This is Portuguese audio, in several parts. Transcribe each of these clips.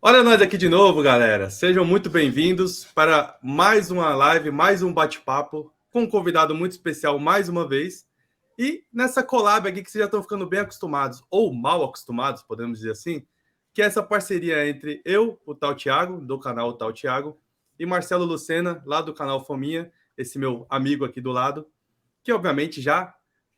Olha nós aqui de novo, galera. Sejam muito bem-vindos para mais uma live, mais um bate-papo com um convidado muito especial mais uma vez. E nessa collab aqui que vocês já estão ficando bem acostumados, ou mal acostumados, podemos dizer assim, que é essa parceria entre eu, o Tal Thiago, do canal Tal Thiago, e Marcelo Lucena, lá do canal Fominha, esse meu amigo aqui do lado, que obviamente já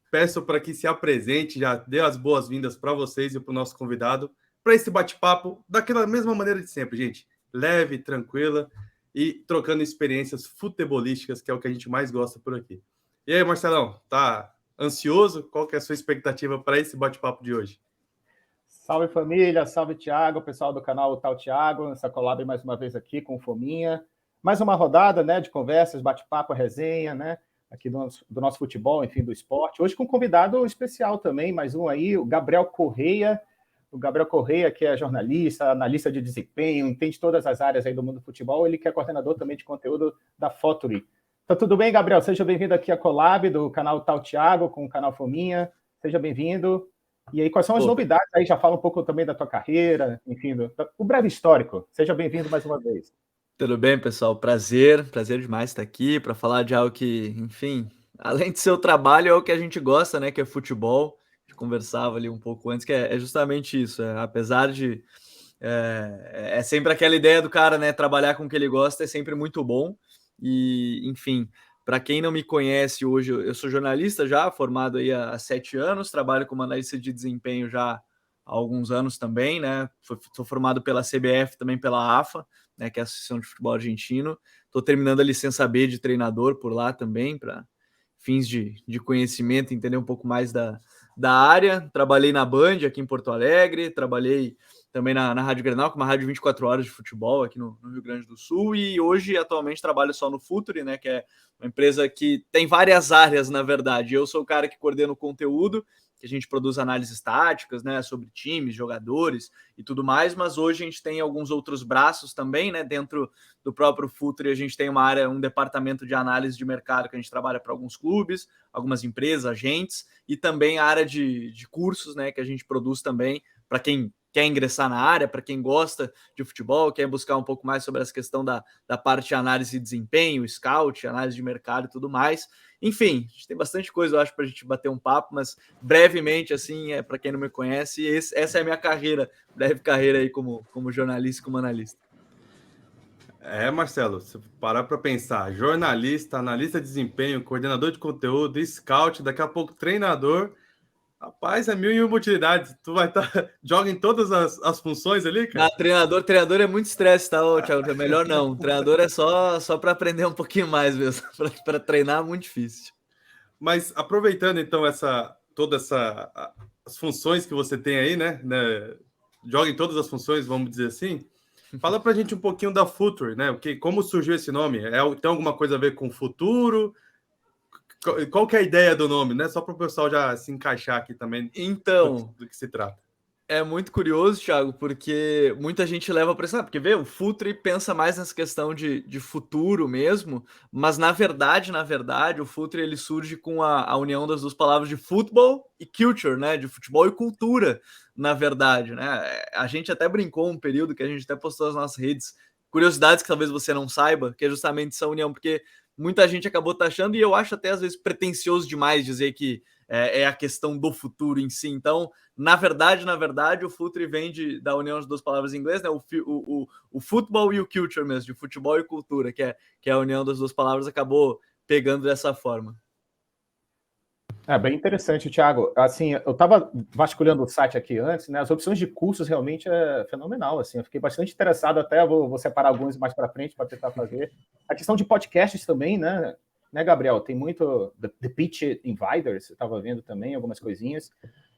peço para que se apresente, já dê as boas-vindas para vocês e para o nosso convidado, para esse bate-papo daquela mesma maneira de sempre, gente. Leve, tranquila e trocando experiências futebolísticas, que é o que a gente mais gosta por aqui. E aí, Marcelão, tá ansioso? Qual que é a sua expectativa para esse bate-papo de hoje? Salve família, salve Thiago, pessoal do canal Tal Thiago, nessa collab mais uma vez aqui com o Fominha. Mais uma rodada, né, de conversas, bate-papo, resenha, né, aqui do nosso futebol, enfim, do esporte. Hoje com um convidado especial também, mais um aí, o Gabriel Correia. O Gabriel Correia, que é jornalista, analista de desempenho, entende todas as áreas aí do mundo do futebol, ele que é coordenador também de conteúdo da Futuri. Então, tudo bem, Gabriel? Seja bem-vindo aqui à collab do canal Tal Thiago com o canal Fominha. Seja bem-vindo. E aí, quais são as novidades? Aí já fala um pouco também da tua carreira, enfim, o breve histórico. Seja bem-vindo mais uma vez. Tudo bem, pessoal? Prazer demais estar aqui para falar de algo que, enfim, além de ser o trabalho, é o que a gente gosta, né? Que é futebol. A gente conversava ali um pouco antes, que é justamente isso. Apesar de. É sempre aquela ideia do cara, né? Trabalhar com o que ele gosta é sempre muito bom. E, enfim, para quem não me conhece hoje, eu sou jornalista já, formado aí há 7 anos, trabalho como analista de desempenho já há alguns anos também, né? Sou formado pela CBF, também pela AFA, né, que é a Associação de Futebol Argentino. Estou terminando a licença B de treinador por lá também, para fins de conhecimento, entender um pouco mais da área. Trabalhei na Band aqui em Porto Alegre, trabalhei também na Rádio Grenal, que é uma rádio 24 horas de futebol aqui no Rio Grande do Sul, e hoje, atualmente, trabalho só no Futuri, né, que é uma empresa que tem várias áreas, na verdade. Eu sou o cara que coordena o conteúdo, que a gente produz análises táticas, né, sobre times, jogadores e tudo mais, mas hoje a gente tem alguns outros braços também, né, dentro do próprio Futuri a gente tem uma área, um departamento de análise de mercado que a gente trabalha para alguns clubes, algumas empresas, agentes, e também a área de cursos, né, que a gente produz também para quem quer ingressar na área, para quem gosta de futebol, quer buscar um pouco mais sobre essa questão da parte de análise de desempenho, scout, análise de mercado e tudo mais. Enfim, a gente tem bastante coisa, eu acho, para a gente bater um papo, mas brevemente, assim, para quem não me conhece, essa é a minha carreira, breve carreira aí como jornalista, como analista. Marcelo, se parar para pensar, jornalista, analista de desempenho, coordenador de conteúdo, scout, daqui a pouco treinador. Rapaz, é mil e uma utilidades. Tu vai estar. Joga em todas as funções ali, cara? Treinador é muito estresse, tá, Thiago? É melhor não. Treinador é só para aprender um pouquinho mais mesmo. Para treinar é muito difícil. Mas aproveitando então as funções que você tem aí, né? Joga em todas as funções, vamos dizer assim. Fala pra gente um pouquinho da Future, né? Como surgiu esse nome? Tem alguma coisa a ver com o futuro? Qual que é a ideia do nome, né? Só para o pessoal já se encaixar aqui também Então, do que se trata. é muito curioso, Thiago, porque muita gente leva para isso, porque vê, o Futre pensa mais nessa questão de futuro mesmo, mas na verdade, o Futre ele surge com a união das duas palavras de futebol e culture, né? De futebol e cultura, na verdade, né? A gente até brincou um período que a gente até postou nas nossas redes, curiosidades que talvez você não saiba, que é justamente essa união, porque muita gente acabou taxando, e eu acho até às vezes pretensioso demais dizer que é a questão do futuro em si. Então, na verdade, o futre vem da união das duas palavras em inglês, né? O futebol e o culture mesmo, de futebol e cultura, que é a união das duas palavras, acabou pegando dessa forma. É bem interessante, Thiago. Assim, eu estava vasculhando o site aqui antes, né? As opções de cursos realmente é fenomenal. Assim, eu fiquei bastante interessado. Até vou separar alguns mais para frente para tentar fazer. A questão de podcasts também, né? Gabriel? Tem muito The Pitch Invaders. Eu estava vendo também algumas coisinhas.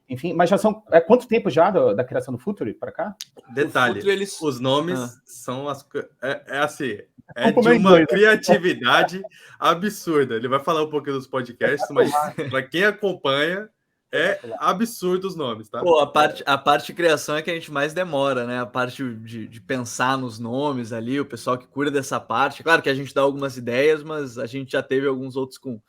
Enfim, mas já são quanto tempo já da criação do Futuri para cá? Detalhe, os nomes são assim, é de uma criatividade absurda. Ele vai falar um pouquinho dos podcasts, mas para quem acompanha, é absurdo os nomes, tá? Pô, a parte de criação é que a gente mais demora, né? A parte de pensar nos nomes ali, o pessoal que cuida dessa parte. Claro que a gente dá algumas ideias, mas a gente já teve alguns outros com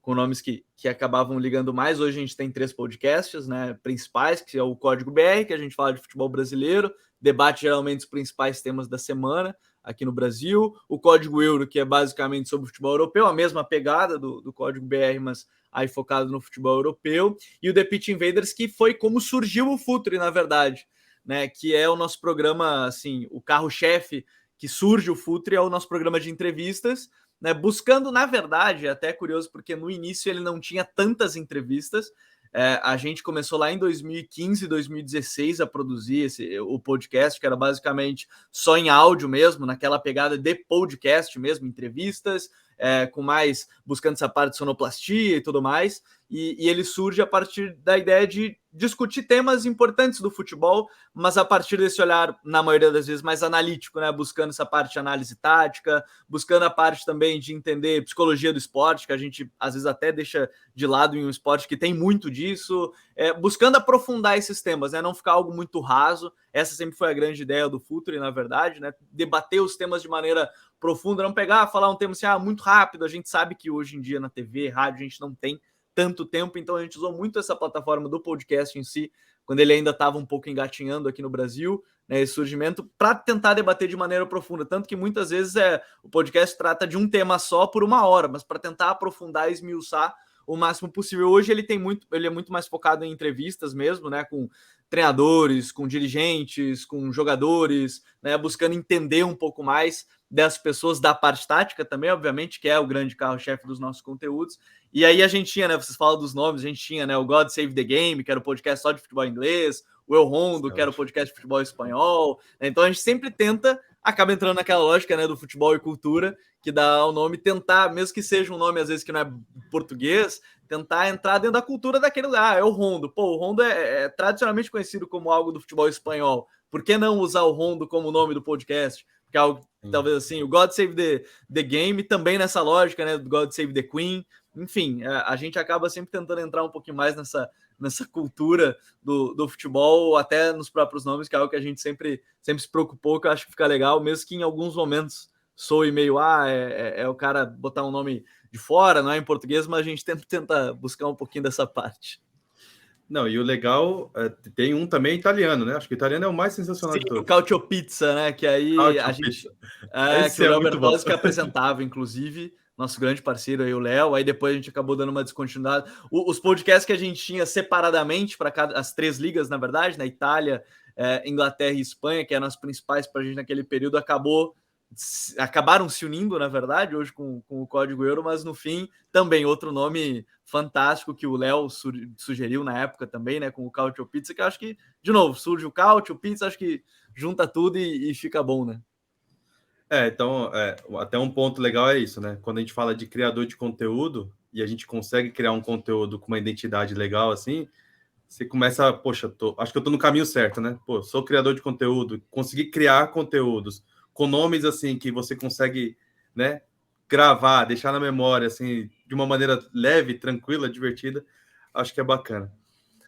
com nomes que acabavam ligando mais. Hoje a gente tem 3 podcasts, né, principais, que é o Código BR, que a gente fala de futebol brasileiro, debate geralmente os principais temas da semana aqui no Brasil, o Código Euro, que é basicamente sobre o futebol europeu, a mesma pegada do Código BR, mas aí focado no futebol europeu, e o The Pitch Invaders, que foi como surgiu o Futre, na verdade, né, que é o nosso programa, assim, o carro-chefe que surge o Futre é o nosso programa de entrevistas, né, buscando, na verdade, até curioso, porque no início ele não tinha tantas entrevistas. A gente começou lá em 2015, 2016 a produzir o podcast, que era basicamente só em áudio mesmo, naquela pegada de podcast mesmo, entrevistas, com mais, buscando essa parte de sonoplastia e tudo mais, e ele surge a partir da ideia de discutir temas importantes do futebol, mas a partir desse olhar, na maioria das vezes, mais analítico, né? Buscando essa parte de análise tática, buscando a parte também de entender psicologia do esporte, que a gente às vezes até deixa de lado em um esporte que tem muito disso, buscando aprofundar esses temas, né? Não ficar algo muito raso. Essa sempre foi a grande ideia do Futre, na verdade, né? Debater os temas de maneira profunda, não pegar, falar um tema assim, muito rápido. A gente sabe que hoje em dia na TV, rádio, a gente não tem tanto tempo, então a gente usou muito essa plataforma do podcast em si, quando ele ainda estava um pouco engatinhando aqui no Brasil, né, esse surgimento, para tentar debater de maneira profunda, tanto que muitas vezes o podcast trata de um tema só por 1 hora, mas para tentar aprofundar e esmiuçar o máximo possível. Hoje ele é muito mais focado em entrevistas mesmo, né, com treinadores, com dirigentes, com jogadores, né, buscando entender um pouco mais das pessoas, da parte tática também, obviamente, que é o grande carro-chefe dos nossos conteúdos. E aí a gente tinha, né, vocês falam dos nomes, a gente tinha, né, o God Save the Game, que era o podcast só de futebol inglês, o El Rondo, que era o podcast de futebol espanhol. Então a gente sempre tenta, acaba entrando naquela lógica, né, do futebol e cultura, que dá o nome, tentar, mesmo que seja um nome às vezes que não é português, tentar entrar dentro da cultura daquele lugar. É o Rondo. Pô, o Rondo é tradicionalmente conhecido como algo do futebol espanhol. Por que não usar o Rondo como nome do podcast? Porque é algo, talvez assim, o God Save the Game também nessa lógica, né, do God Save the Queen. Enfim, a gente acaba sempre tentando entrar um pouquinho mais nessa cultura do futebol, até nos próprios nomes, que é algo que a gente sempre se preocupou, que eu acho que fica legal, mesmo que em alguns momentos soe meio, o cara botar um nome de fora, não é em português, mas a gente tenta buscar um pouquinho dessa parte. Não, e o legal, tem um também italiano, né? Acho que o italiano é o mais sensacional Sim, de todos. o Cautio Pizza, né? Que aí Cautio a gente... Pizza. que o Léo Bertozzi que apresentava, inclusive, nosso grande parceiro aí, o Léo. Aí depois a gente acabou dando uma descontinuidade. Os podcasts que a gente tinha separadamente para as 3 ligas, na verdade, na Itália, Inglaterra e Espanha, que eram as principais para a gente naquele período, acabaram se unindo, na verdade, hoje com o Código Euro, mas no fim também outro nome fantástico que o Léo sugeriu na época também, né, com o Cautio Pizza, que eu acho que, de novo, surge o Cautio Pizza, acho que junta tudo e fica bom, né? Então, até um ponto legal é isso, né? Quando a gente fala de criador de conteúdo e a gente consegue criar um conteúdo com uma identidade legal assim, você começa, poxa, acho que eu tô no caminho certo, né? Pô, sou criador de conteúdo, consegui criar conteúdos com nomes assim que você consegue, né, gravar, deixar na memória assim, de uma maneira leve, tranquila, divertida, acho que é bacana.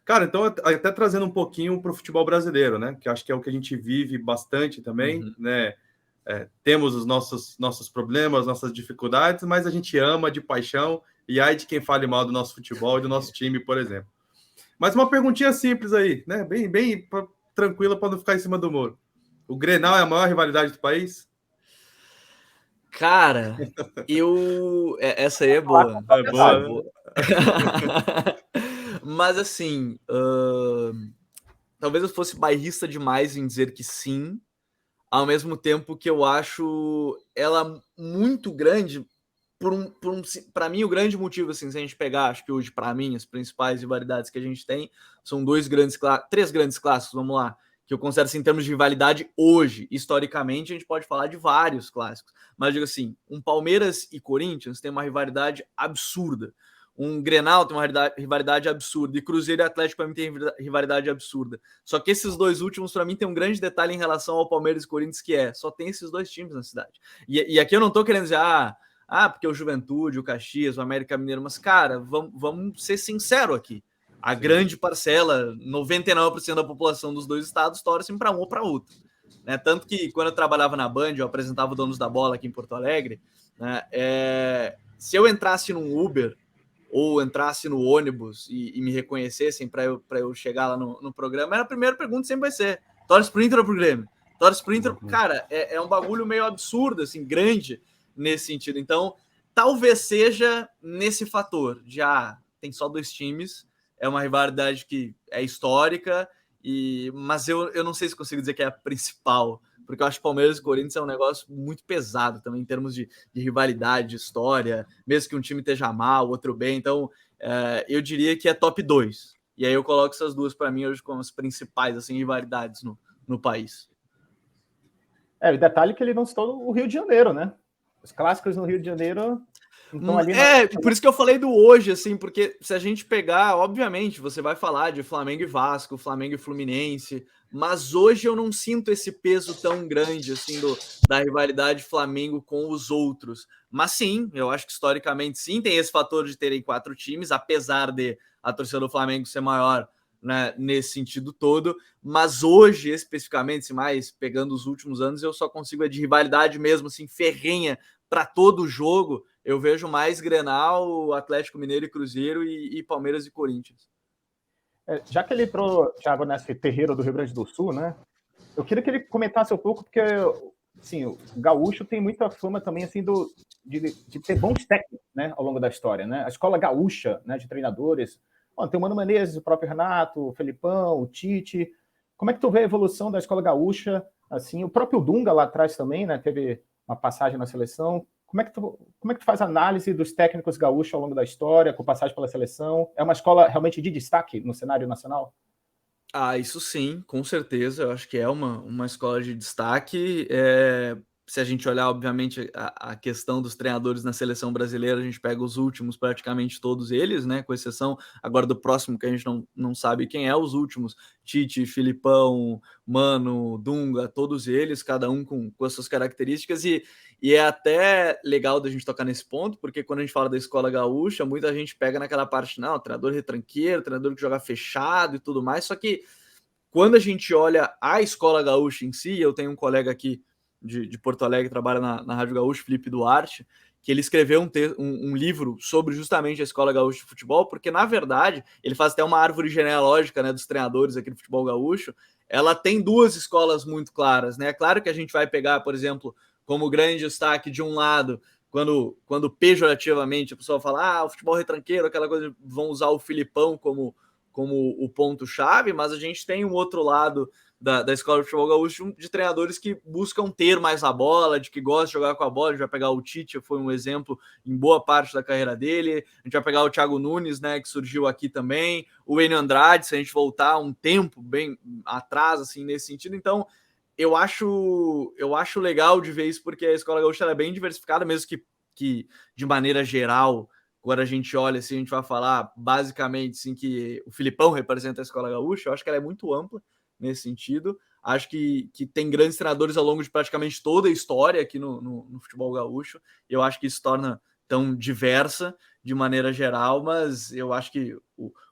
Cara, então até trazendo um pouquinho para o futebol brasileiro, né? Que acho que é o que a gente vive bastante também, né? Temos os nossos problemas, nossas dificuldades, mas a gente ama de paixão e ai de quem fale mal do nosso futebol e do nosso time, por exemplo. Mas uma perguntinha simples aí, né? Bem tranquila para não ficar em cima do muro. O Grenal é a maior rivalidade do país? Cara, essa aí é boa. É boa, né? Mas assim, talvez eu fosse bairrista demais em dizer que sim, ao mesmo tempo que eu acho ela muito grande para mim o grande motivo, assim, se a gente pegar, acho que hoje para mim as principais rivalidades que a gente tem são 3 grandes clássicos, vamos lá, que eu considero assim, em termos de rivalidade hoje, historicamente a gente pode falar de vários clássicos, mas digo assim, um Palmeiras e Corinthians tem uma rivalidade absurda, um Grenal tem uma rivalidade absurda, e Cruzeiro e Atlético para mim tem rivalidade absurda. Só que esses 2 últimos, para mim, tem um grande detalhe em relação ao Palmeiras e Corinthians, que só tem esses 2 times na cidade. E aqui eu não tô querendo dizer, porque o Juventude, o Caxias, o América Mineiro, mas, cara, vamos ser sinceros aqui. A grande parcela, 99% da população dos 2 estados, torcem para um ou para outro. Né? Tanto que, quando eu trabalhava na Band, eu apresentava o Donos da Bola aqui em Porto Alegre, né? Se eu entrasse num Uber ou entrasse no ônibus e me reconhecessem para eu chegar lá no programa, a primeira pergunta sempre vai ser: torce pro Inter ou pro Grêmio? Torce pro Inter? Cara, é um bagulho meio absurdo, assim, grande nesse sentido. Então, talvez seja nesse fator de, tem só 2 times, é uma rivalidade que é histórica, mas eu não sei se consigo dizer que é a principal, porque eu acho que Palmeiras e Corinthians é um negócio muito pesado também, em termos de rivalidade, de história, mesmo que um time esteja mal, o outro bem. Então, eu diria que é top 2. E aí eu coloco essas duas para mim hoje como as principais assim, rivalidades no país. O detalhe é que ele não citou o Rio de Janeiro, né? Os clássicos no Rio de Janeiro. Então, ali por isso que eu falei do hoje, assim, porque se a gente pegar, obviamente, você vai falar de Flamengo e Vasco, Flamengo e Fluminense, mas hoje eu não sinto esse peso tão grande, assim, da rivalidade Flamengo com os outros. Mas sim, eu acho que historicamente sim, tem esse fator de terem 4 times, apesar de a torcida do Flamengo ser maior, né, nesse sentido todo, mas hoje, especificamente, se mais pegando os últimos anos, eu só consigo de rivalidade mesmo, assim, ferrenha para todo jogo. Eu vejo mais Grenal, Atlético Mineiro e Cruzeiro e Palmeiras e Corinthians. Já que ele entrou, Thiago, nesse terreiro do Rio Grande do Sul, né? Eu queria que ele comentasse um pouco, porque assim, o gaúcho tem muita fama também assim, de ter bons técnicos, né, ao longo da história. Né? A escola gaúcha, né, de treinadores, tem o Mano Menezes, o próprio Renato, o Felipão, o Tite. Como é que tu vê a evolução da escola gaúcha? Assim, o próprio Dunga lá atrás também, né, teve uma passagem na seleção. Como é que tu faz análise dos técnicos gaúchos ao longo da história, com passagem pela seleção? É uma escola realmente de destaque no cenário nacional? Isso sim, com certeza. Eu acho que é uma escola de destaque. Se a gente olhar, obviamente, a questão dos treinadores na seleção brasileira, a gente pega os últimos, praticamente todos eles, né? Com exceção agora do próximo, que a gente não sabe quem é, os últimos: Tite, Filipão, Mano, Dunga, todos eles, cada um com as suas características. E é até legal da gente tocar nesse ponto, porque quando a gente fala da escola gaúcha, muita gente pega naquela parte, não, treinador retranqueiro, treinador que joga fechado e tudo mais. Só que quando a gente olha a escola gaúcha em si, eu tenho um colega aqui de Porto Alegre, trabalha na Rádio Gaúcha, Felipe Duarte, que ele escreveu um livro sobre justamente a escola gaúcha de futebol, porque, na verdade, ele faz até uma árvore genealógica, né, dos treinadores aqui do futebol gaúcho. Ela tem 2 escolas muito claras, né? Claro que a gente vai pegar, por exemplo, como grande destaque de um lado, quando pejorativamente a pessoa fala, o futebol retranqueiro, aquela coisa, vão usar o Filipão como o ponto-chave, mas a gente tem um outro lado da escola de futebol gaúcho de treinadores que buscam ter mais a bola, de que gostam de jogar com a bola. A gente vai pegar o Tite, foi um exemplo em boa parte da carreira dele. A gente vai pegar o Thiago Nunes, né, que surgiu aqui também. O Enio Andrade, se a gente voltar um tempo bem atrás, assim, nesse sentido. Então, eu acho legal de ver isso, porque a escola gaúcha é bem diversificada, mesmo que de maneira geral, quando a gente olha, assim, a gente vai falar basicamente assim, que o Filipão representa a escola gaúcha. Eu acho que ela é muito ampla nesse sentido. Acho que tem grandes treinadores ao longo de praticamente toda a história aqui no futebol gaúcho. Eu acho que isso torna tão diversa de maneira geral, mas eu acho que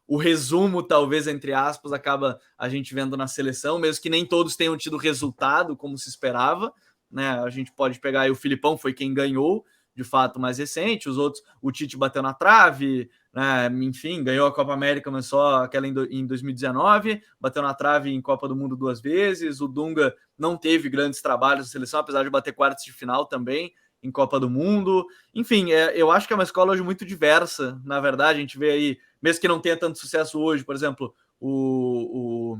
o resumo, talvez, entre aspas, acaba a gente vendo na seleção, mesmo que nem todos tenham tido resultado como se esperava, né? A gente pode pegar aí o Filipão, foi quem ganhou, de fato, mais recente. Os outros, o Tite bateu na trave, né? Enfim, ganhou a Copa América, mas só aquela em 2019, bateu na trave em Copa do Mundo 2 vezes. O Dunga não teve grandes trabalhos na seleção, apesar de bater quartos de final também em Copa do Mundo. Enfim, eu acho que é uma escola hoje muito diversa, na verdade. A gente vê aí, mesmo que não tenha tanto sucesso hoje, por exemplo, o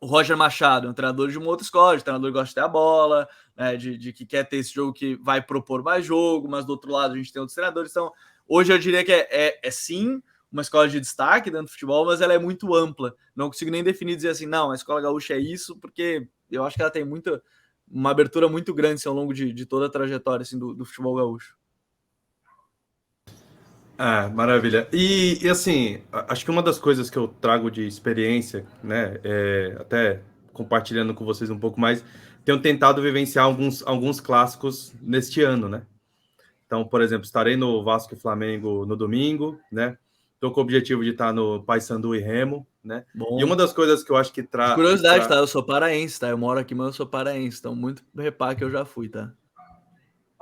Roger Machado é um treinador de uma outra escola, de treinador que gosta de ter a bola, né, de que quer ter esse jogo que vai propor mais jogo, mas do outro lado a gente tem outros treinadores. Então, hoje eu diria que é sim uma escola de destaque dentro do futebol, mas ela é muito ampla. Não consigo nem definir, dizer assim, não, a escola gaúcha é isso, porque eu acho que ela tem uma abertura muito grande assim, ao longo de toda a trajetória assim, do futebol gaúcho. Maravilha. E assim, acho que uma das coisas que eu trago de experiência, né, até compartilhando com vocês um pouco mais, tenho tentado vivenciar alguns clássicos neste ano, né? Então, por exemplo, estarei no Vasco e Flamengo no domingo, né? Estou com o objetivo de estar no Paysandu e Remo, né? Bom. E uma das coisas que eu acho que traz... Curiosidade, tá? Eu sou paraense, tá? Eu moro aqui, mas eu sou paraense, então muito reparo que eu já fui, tá?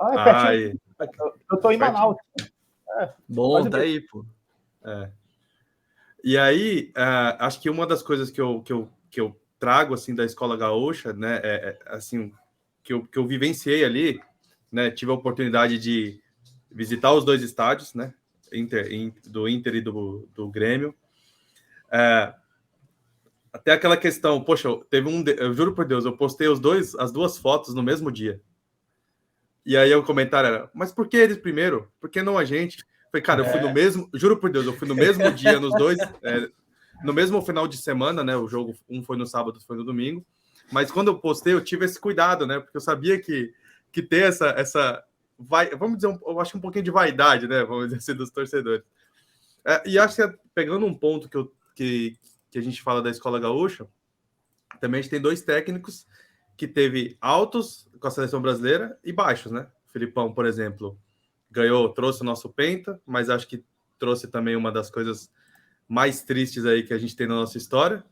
É pertinho. Eu tô em Manaus. Bom, tá aí, pô. É. E aí, acho que uma das coisas que eu trago assim da Escola Gaúcha, né, assim, que eu vivenciei ali, né, tive a oportunidade de visitar os dois estádios, né, do Inter e do Grêmio. Até aquela questão, poxa, eu juro por Deus, eu postei as duas fotos no mesmo dia. E aí o comentário era, mas por que eles primeiro? Por que não a gente? Falei, cara, eu fui no mesmo, juro por Deus, eu fui no mesmo dia nos dois, no mesmo final de semana, né? O jogo, um foi no sábado, foi no domingo. Mas quando eu postei, eu tive esse cuidado, né? Porque eu sabia que ter vamos dizer, eu acho que um pouquinho de vaidade, né? Vamos dizer assim, dos torcedores. E acho que pegando um ponto que a gente fala da Escola Gaúcha, também a gente tem dois técnicos que teve altos com a seleção brasileira e baixos, né? O Filipão, por exemplo, trouxe o nosso Penta, mas acho que trouxe também uma das coisas mais tristes aí que a gente tem na nossa história.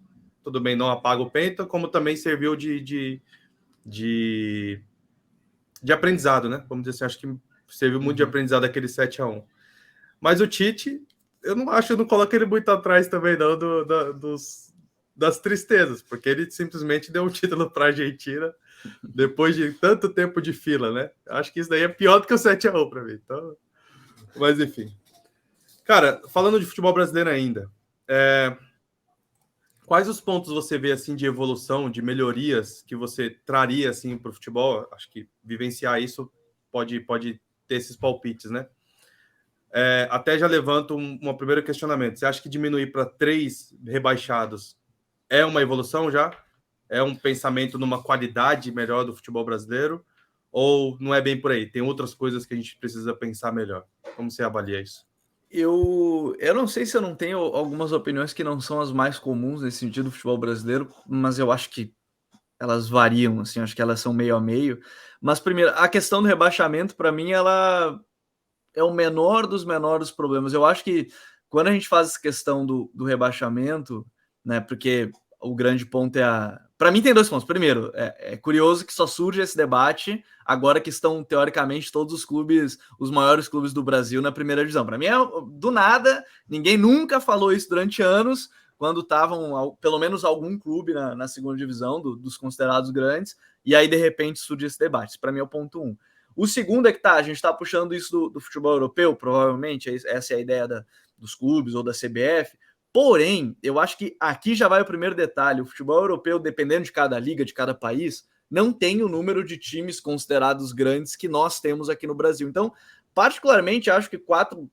Tudo bem, não apaga o Penta, como também serviu de aprendizado, né? Vamos dizer assim, acho que serviu muito de aprendizado aquele 7-1. Mas o Tite, eu não coloco ele muito atrás também, não, das tristezas, porque ele simplesmente deu um título para a Argentina depois de tanto tempo de fila, né? Acho que isso daí é pior do que o 7-1 para mim. Então, mas enfim. Cara, falando de futebol brasileiro ainda, quais os pontos você vê assim de evolução, de melhorias que você traria assim para o futebol? Acho que vivenciar isso pode ter esses palpites, né? Até já levanto um primeiro questionamento. Você acha que diminuir para 3 rebaixados é uma evolução já? É um pensamento numa qualidade melhor do futebol brasileiro? Ou não é bem por aí? Tem outras coisas que a gente precisa pensar melhor? Como você avalia isso? Eu não sei se eu não tenho algumas opiniões que não são as mais comuns nesse sentido do futebol brasileiro, mas eu acho que elas variam, assim, acho que elas são meio a meio. Mas primeiro, a questão do rebaixamento, para mim, ela é o menor dos menores problemas. Eu acho que quando a gente faz essa questão do rebaixamento, né, porque o grande ponto é Para mim tem dois pontos. Primeiro, é curioso que só surge esse debate agora que estão, teoricamente, todos os clubes, os maiores clubes do Brasil na primeira divisão. Para mim é do nada, ninguém nunca falou isso durante anos, quando estavam, pelo menos algum clube na segunda divisão, dos considerados grandes, e aí, de repente, surge esse debate. Para mim é o ponto 1. O segundo é que a gente está puxando isso do futebol europeu, provavelmente, essa é a ideia dos clubes ou da CBF. Porém, eu acho que aqui já vai o primeiro detalhe. O futebol europeu, dependendo de cada liga, de cada país, não tem o número de times considerados grandes que nós temos aqui no Brasil. Então, particularmente, acho que 4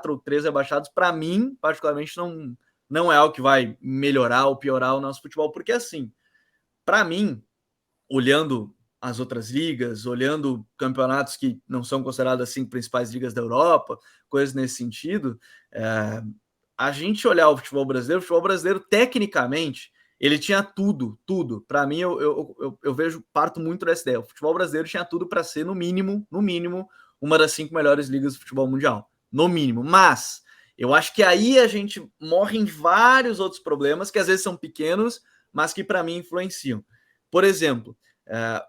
ou 3 rebaixados, para mim, particularmente, não é algo que vai melhorar ou piorar o nosso futebol, porque assim, para mim, olhando as outras ligas, olhando campeonatos que não são considerados assim principais ligas da Europa, coisas nesse sentido, a gente olhar o futebol brasileiro, tecnicamente, ele tinha tudo. Para mim, eu vejo, parto muito dessa ideia. O futebol brasileiro tinha tudo para ser, no mínimo, uma das 5 melhores ligas do futebol mundial. No mínimo. Mas eu acho que aí a gente morre em vários outros problemas, que às vezes são pequenos, mas que para mim influenciam. Por exemplo,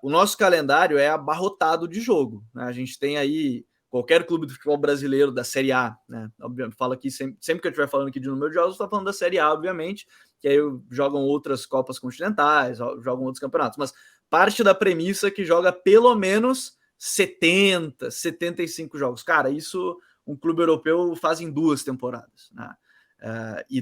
o nosso calendário é abarrotado de jogo, né? A gente tem aí qualquer clube do futebol brasileiro da Série A, né? Fala aqui sempre que eu estiver falando aqui de número de jogos, eu estou falando da Série A, obviamente, que aí jogam outras Copas Continentais, jogam outros campeonatos, mas parte da premissa que joga pelo menos 70, 75 jogos. Cara, isso um clube europeu faz em 2 temporadas, né? E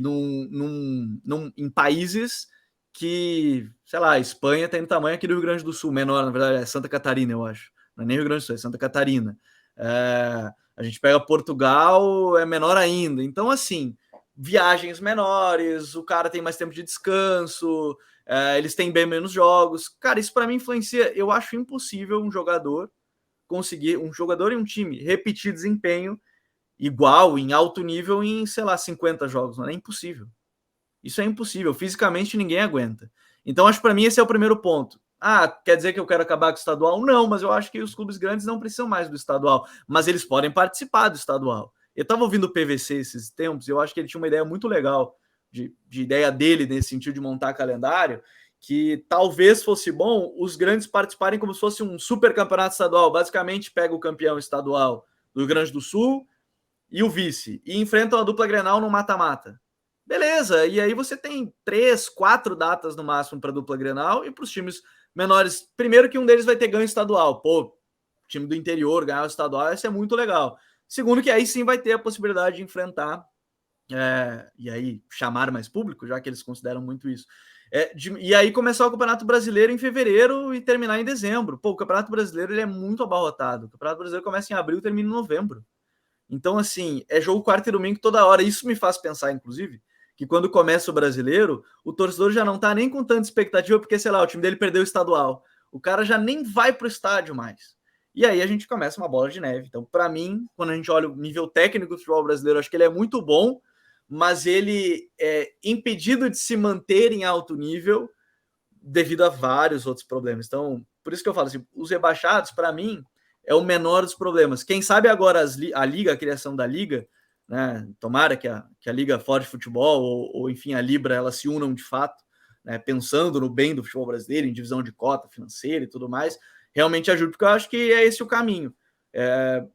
em países que, sei lá, a Espanha tem o tamanho aqui do Rio Grande do Sul, menor, na verdade, é Santa Catarina, eu acho. Não é nem Rio Grande do Sul, é Santa Catarina. A gente pega Portugal, é menor ainda. Então, assim, viagens menores, o cara tem mais tempo de descanso, eles têm bem menos jogos. Cara, isso para mim influencia. Eu acho impossível um jogador e um time repetir desempenho igual, em alto nível, em, sei lá, 50 jogos. Não é impossível. Isso é impossível. Fisicamente, ninguém aguenta. Então, acho que para mim esse é o primeiro ponto. Quer dizer que eu quero acabar com o estadual? Não, mas eu acho que os clubes grandes não precisam mais do estadual. Mas eles podem participar do estadual. Eu estava ouvindo o PVC esses tempos e eu acho que ele tinha uma ideia muito legal de ideia dele nesse sentido de montar calendário, que talvez fosse bom os grandes participarem como se fosse um super campeonato estadual. Basicamente, pega o campeão estadual do Rio Grande do Sul, e o vice, e enfrentam a dupla Grenal no mata-mata. Beleza, e aí você tem 3, 4 datas no máximo para a dupla Grenal e para os times menores. Primeiro que um deles vai ter ganho estadual. Pô, time do interior ganhar o estadual, isso é muito legal. Segundo que aí sim vai ter a possibilidade de enfrentar e aí chamar mais público, já que eles consideram muito isso. E aí começar o Campeonato Brasileiro em fevereiro e terminar em dezembro. Pô, o Campeonato Brasileiro ele é muito abarrotado. O Campeonato Brasileiro começa em abril e termina em novembro. Então, assim, é jogo quarta e domingo toda hora. Isso me faz pensar, inclusive, que quando começa o brasileiro, o torcedor já não tá nem com tanta expectativa, porque, sei lá, o time dele perdeu o estadual. O cara já nem vai pro estádio mais. E aí a gente começa uma bola de neve. Então, para mim, quando a gente olha o nível técnico do futebol brasileiro, acho que ele é muito bom, mas ele é impedido de se manter em alto nível devido a vários outros problemas. Então, por isso que eu falo assim, os rebaixados, para mim, é o menor dos problemas. Quem sabe agora a Liga, a criação da Liga, né? Tomara que a Liga Fora de Futebol ou enfim, a Libra, elas se unam de fato, né? Pensando no bem do futebol brasileiro, em divisão de cota financeira e tudo mais, realmente ajuda, porque eu acho que é esse o caminho.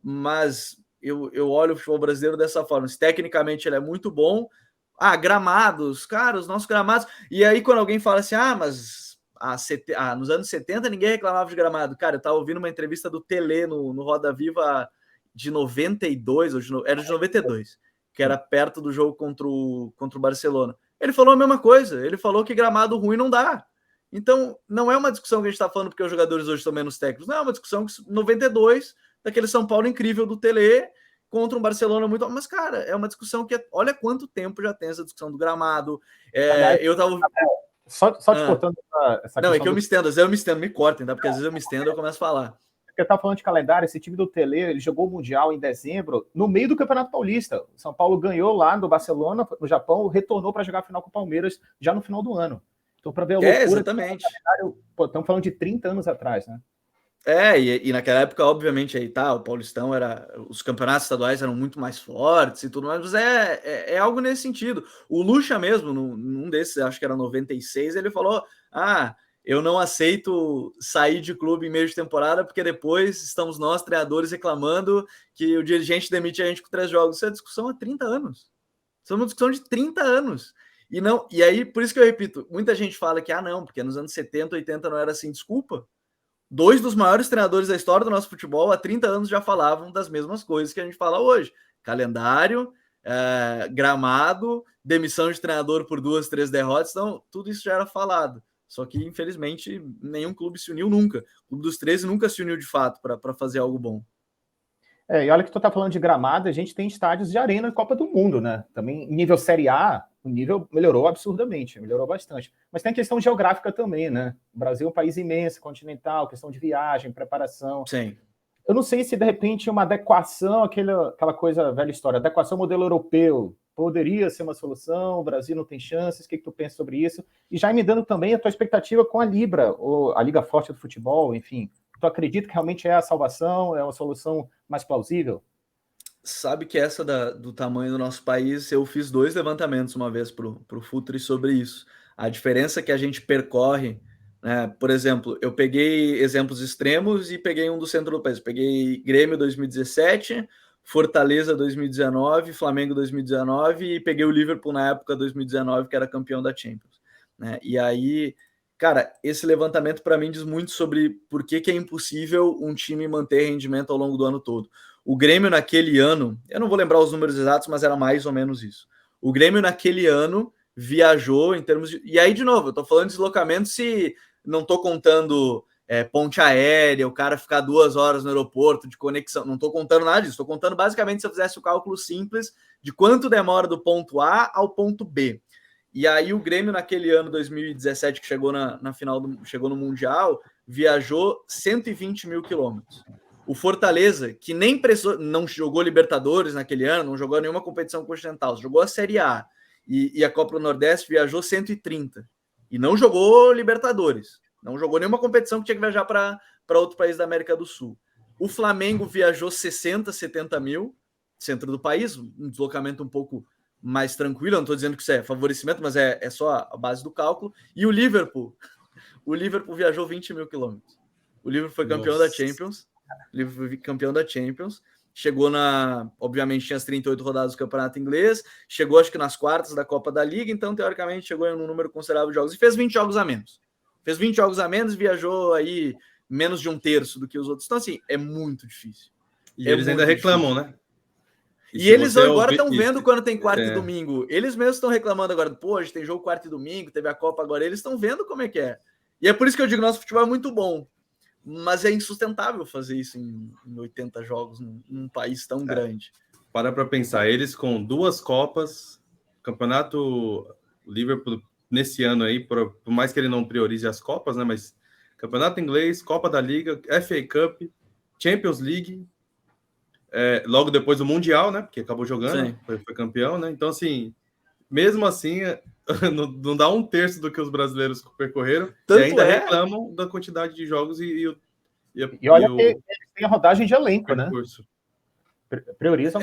Mas eu olho o futebol brasileiro dessa forma. Se tecnicamente ele é muito bom, gramados, cara, os nossos gramados. E aí, quando alguém fala assim, mas nos anos 70 ninguém reclamava de gramado. Cara, eu tava ouvindo uma entrevista do Tele no Roda Viva de 92, era de 92, que era perto do jogo contra o Barcelona. Ele falou a mesma coisa, ele falou que gramado ruim não dá. Então, não é uma discussão que a gente está falando porque os jogadores hoje são menos técnicos, não, é uma discussão que 92, daquele São Paulo incrível do Tele, contra um Barcelona muito... Mas, cara, é uma discussão que... Olha quanto tempo já tem essa discussão do gramado. Eu tava... Só te cortando essa não, é que eu me estendo, às vezes eu me estendo, me cortem, tá? Porque às vezes eu me estendo e eu começo a falar. Porque eu tava falando de calendário, esse time do Tele, ele jogou o Mundial em dezembro, no meio do Campeonato Paulista. O São Paulo ganhou lá no Barcelona, no Japão, retornou para jogar a final com o Palmeiras já no final do ano. Então, para ver a loucura... exatamente. Estamos falando de 30 anos atrás, né? E naquela época, obviamente, aí tá, o Paulistão os campeonatos estaduais eram muito mais fortes e tudo mais, mas é algo nesse sentido. O Lucha mesmo, num desses, acho que era 96, ele falou: eu não aceito sair de clube em meio de temporada, porque depois estamos nós, treinadores, reclamando que o dirigente demite a gente com 3 jogos. Isso é discussão há 30 anos. Isso é uma discussão de 30 anos. E aí, por isso que eu repito, muita gente fala que, não, porque nos anos 70, 80 não era assim, desculpa. 2 dos maiores treinadores da história do nosso futebol há 30 anos já falavam das mesmas coisas que a gente fala hoje. Calendário, gramado, demissão de treinador por 2, 3 derrotas. Então, tudo isso já era falado. Só que, infelizmente, nenhum clube se uniu nunca. O Clube dos 13 nunca se uniu de fato para fazer algo bom. E olha que tu tá falando de gramado, a gente tem estádios de arena em Copa do Mundo, né? Também em nível Série A, o nível melhorou absurdamente, melhorou bastante. Mas tem a questão geográfica também, né? O Brasil é um país imenso, continental, questão de viagem, preparação. Sim. Eu não sei se, de repente, uma adequação, aquela coisa, velha história, adequação ao modelo europeu, poderia ser uma solução, o Brasil não tem chances, o que tu pensa sobre isso? E já me dando também a tua expectativa com a Libra, ou a Liga Forte do Futebol, enfim. Tu acredita que realmente é a salvação, é uma solução mais plausível? Sabe que essa do tamanho do nosso país, eu fiz 2 levantamentos uma vez para o Futuri sobre isso. A diferença que a gente percorre, né? Por exemplo, eu peguei exemplos extremos e peguei um do centro do país. Peguei Grêmio 2017, Fortaleza 2019, Flamengo 2019 e peguei o Liverpool na época 2019, que era campeão da Champions, né? E aí, cara, esse levantamento para mim diz muito sobre por que é impossível um time manter rendimento ao longo do ano todo. O Grêmio naquele ano, eu não vou lembrar os números exatos, mas era mais ou menos isso. O Grêmio naquele ano viajou em termos de... E aí, de novo, eu tô falando de deslocamento se não tô contando ponte aérea, o cara ficar 2 horas no aeroporto de conexão, não tô contando nada disso, tô contando basicamente se eu fizesse o cálculo simples de quanto demora do ponto A ao ponto B. E aí o Grêmio naquele ano 2017, que chegou na final, chegou no Mundial, viajou 120 mil quilômetros. O Fortaleza, que nem precisou, não jogou Libertadores naquele ano, não jogou nenhuma competição continental, jogou a Série A e a Copa do Nordeste, viajou 130. E não jogou Libertadores, não jogou nenhuma competição que tinha que viajar para outro país da América do Sul. O Flamengo viajou 60, 70 mil, centro do país, um deslocamento um pouco mais tranquilo, eu não estou dizendo que isso é favorecimento, mas é só a base do cálculo. E o Liverpool viajou 20 mil quilômetros. O Liverpool foi campeão da Champions. O Liverpool foi campeão da Champions. chegou obviamente tinha as 38 rodadas do Campeonato Inglês, chegou acho que nas quartas da Copa da Liga, então teoricamente chegou em um número considerável de jogos e fez 20 jogos a menos. Fez 20 jogos a menos, viajou aí menos de um terço do que os outros. Então assim, é muito difícil. E eles ainda reclamam, né? E eles agora estão vendo quando tem quarta e domingo. Eles mesmos estão reclamando agora. Pô, a gente tem jogo quarta e domingo, teve a Copa agora. Eles estão vendo como é que é. E é por isso que eu digo, nosso futebol é muito bom. Mas é insustentável fazer isso em 80 jogos num país tão grande. Para pensar, eles com 2 Copas, campeonato Liverpool nesse ano aí, por mais que ele não priorize as Copas, né? Mas campeonato inglês, Copa da Liga, FA Cup, Champions League, logo depois do Mundial, né? Porque acabou jogando, foi campeão, né? Então, assim, mesmo assim, não dá um terço do que os brasileiros percorreram. Tanto e ainda reclamam da quantidade de jogos e olha que eles têm a rodagem de elenco, percurso, né? Priorizam.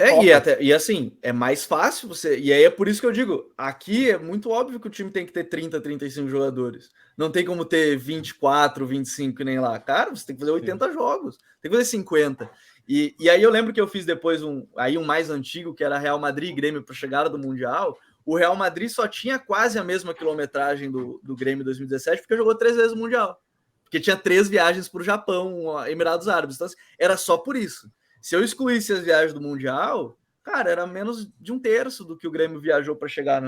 E assim, é mais fácil você. E aí é por isso que eu digo: aqui é muito óbvio que o time tem que ter 30, 35 jogadores. Não tem como ter 24, 25 nem lá. Cara, você tem que fazer 80 jogos, tem que fazer 50. E aí eu lembro que eu fiz depois um mais antigo, que era Real Madrid e Grêmio para a chegada do Mundial. O Real Madrid só tinha quase a mesma quilometragem do Grêmio 2017, porque jogou 3 vezes o Mundial. Porque tinha 3 viagens para o Japão, Emirados Árabes. Então, era só por isso. Se eu excluísse as viagens do Mundial, cara, era menos de um terço do que o Grêmio viajou para chegar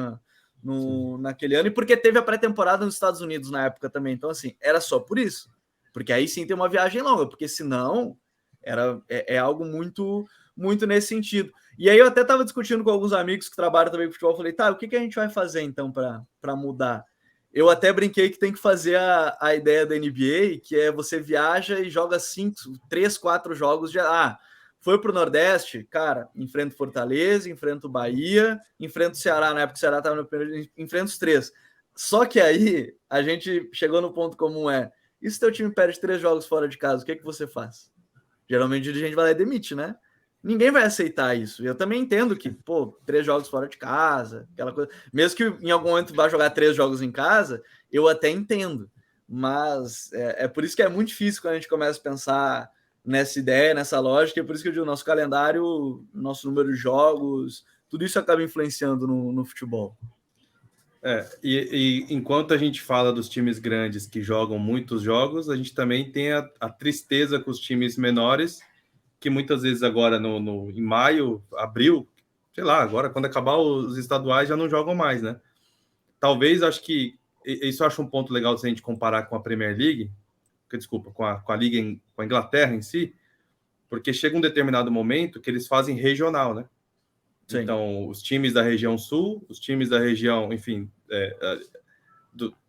naquele ano. E porque teve a pré-temporada nos Estados Unidos na época também. Então, assim, era só por isso. Porque aí sim tem uma viagem longa. Porque senão, é algo muito, muito nesse sentido. E aí eu até estava discutindo com alguns amigos que trabalham também com futebol. Falei, tá, o que a gente vai fazer então para mudar? Eu até brinquei que tem que fazer a ideia da NBA, que é você viaja e joga 3, 4 jogos de... foi pro Nordeste, cara, enfrenta o Fortaleza, enfrenta o Bahia, enfrenta o Ceará, na época o Ceará estava no primeiro, enfrenta os 3. Só que aí a gente chegou no ponto comum, e se teu time perde 3 jogos fora de casa, o que você faz? Geralmente o dirigente vai lá e demite, né? Ninguém vai aceitar isso. Eu também entendo que, 3 jogos fora de casa, aquela coisa. Mesmo que em algum momento vá jogar 3 jogos em casa, eu até entendo. Mas é por isso que é muito difícil quando a gente começa a pensar nessa ideia, nessa lógica. É por isso que eu digo, nosso calendário, nosso número de jogos, tudo isso acaba influenciando no futebol. E enquanto a gente fala dos times grandes que jogam muitos jogos, a gente também tem a tristeza com os times menores, que muitas vezes agora em maio, abril, sei lá, agora quando acabar os estaduais já não jogam mais, né? Talvez, acho que isso eu acho um ponto legal se a gente comparar com a Premier League, com a Liga, com a Inglaterra em si, porque chega um determinado momento que eles fazem regional, né? Sim. Então, os times da região sul, os times da região, enfim,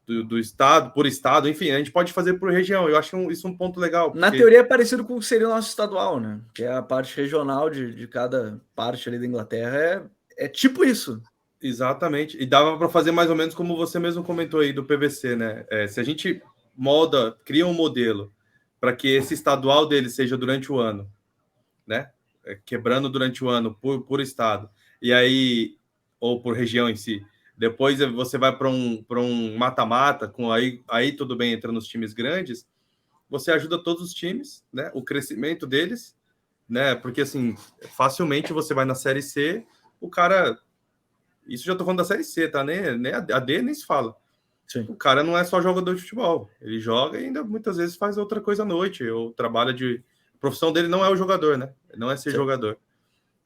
do estado, por estado, enfim, a gente pode fazer por região. Eu acho isso um ponto legal. Porque... Na teoria é parecido com o que seria o nosso estadual, né? Que é a parte regional de cada parte ali da Inglaterra. É tipo isso. Exatamente. E dava para fazer mais ou menos como você mesmo comentou aí do PVC, né? Se a gente cria um modelo para que esse estadual dele seja durante o ano, né? Quebrando durante o ano por estado, e aí, ou por região em si. Depois você vai para um mata-mata, com aí tudo bem, entra nos times grandes, você ajuda todos os times, né? O crescimento deles, né? Porque assim, facilmente você vai na Série C, o cara. Isso já tô falando da Série C, tá? Nem a D nem se fala. Sim. O cara não é só jogador de futebol, ele joga e ainda muitas vezes faz outra coisa à noite, ou trabalha de. A profissão dele não é o jogador, né? Não é ser jogador.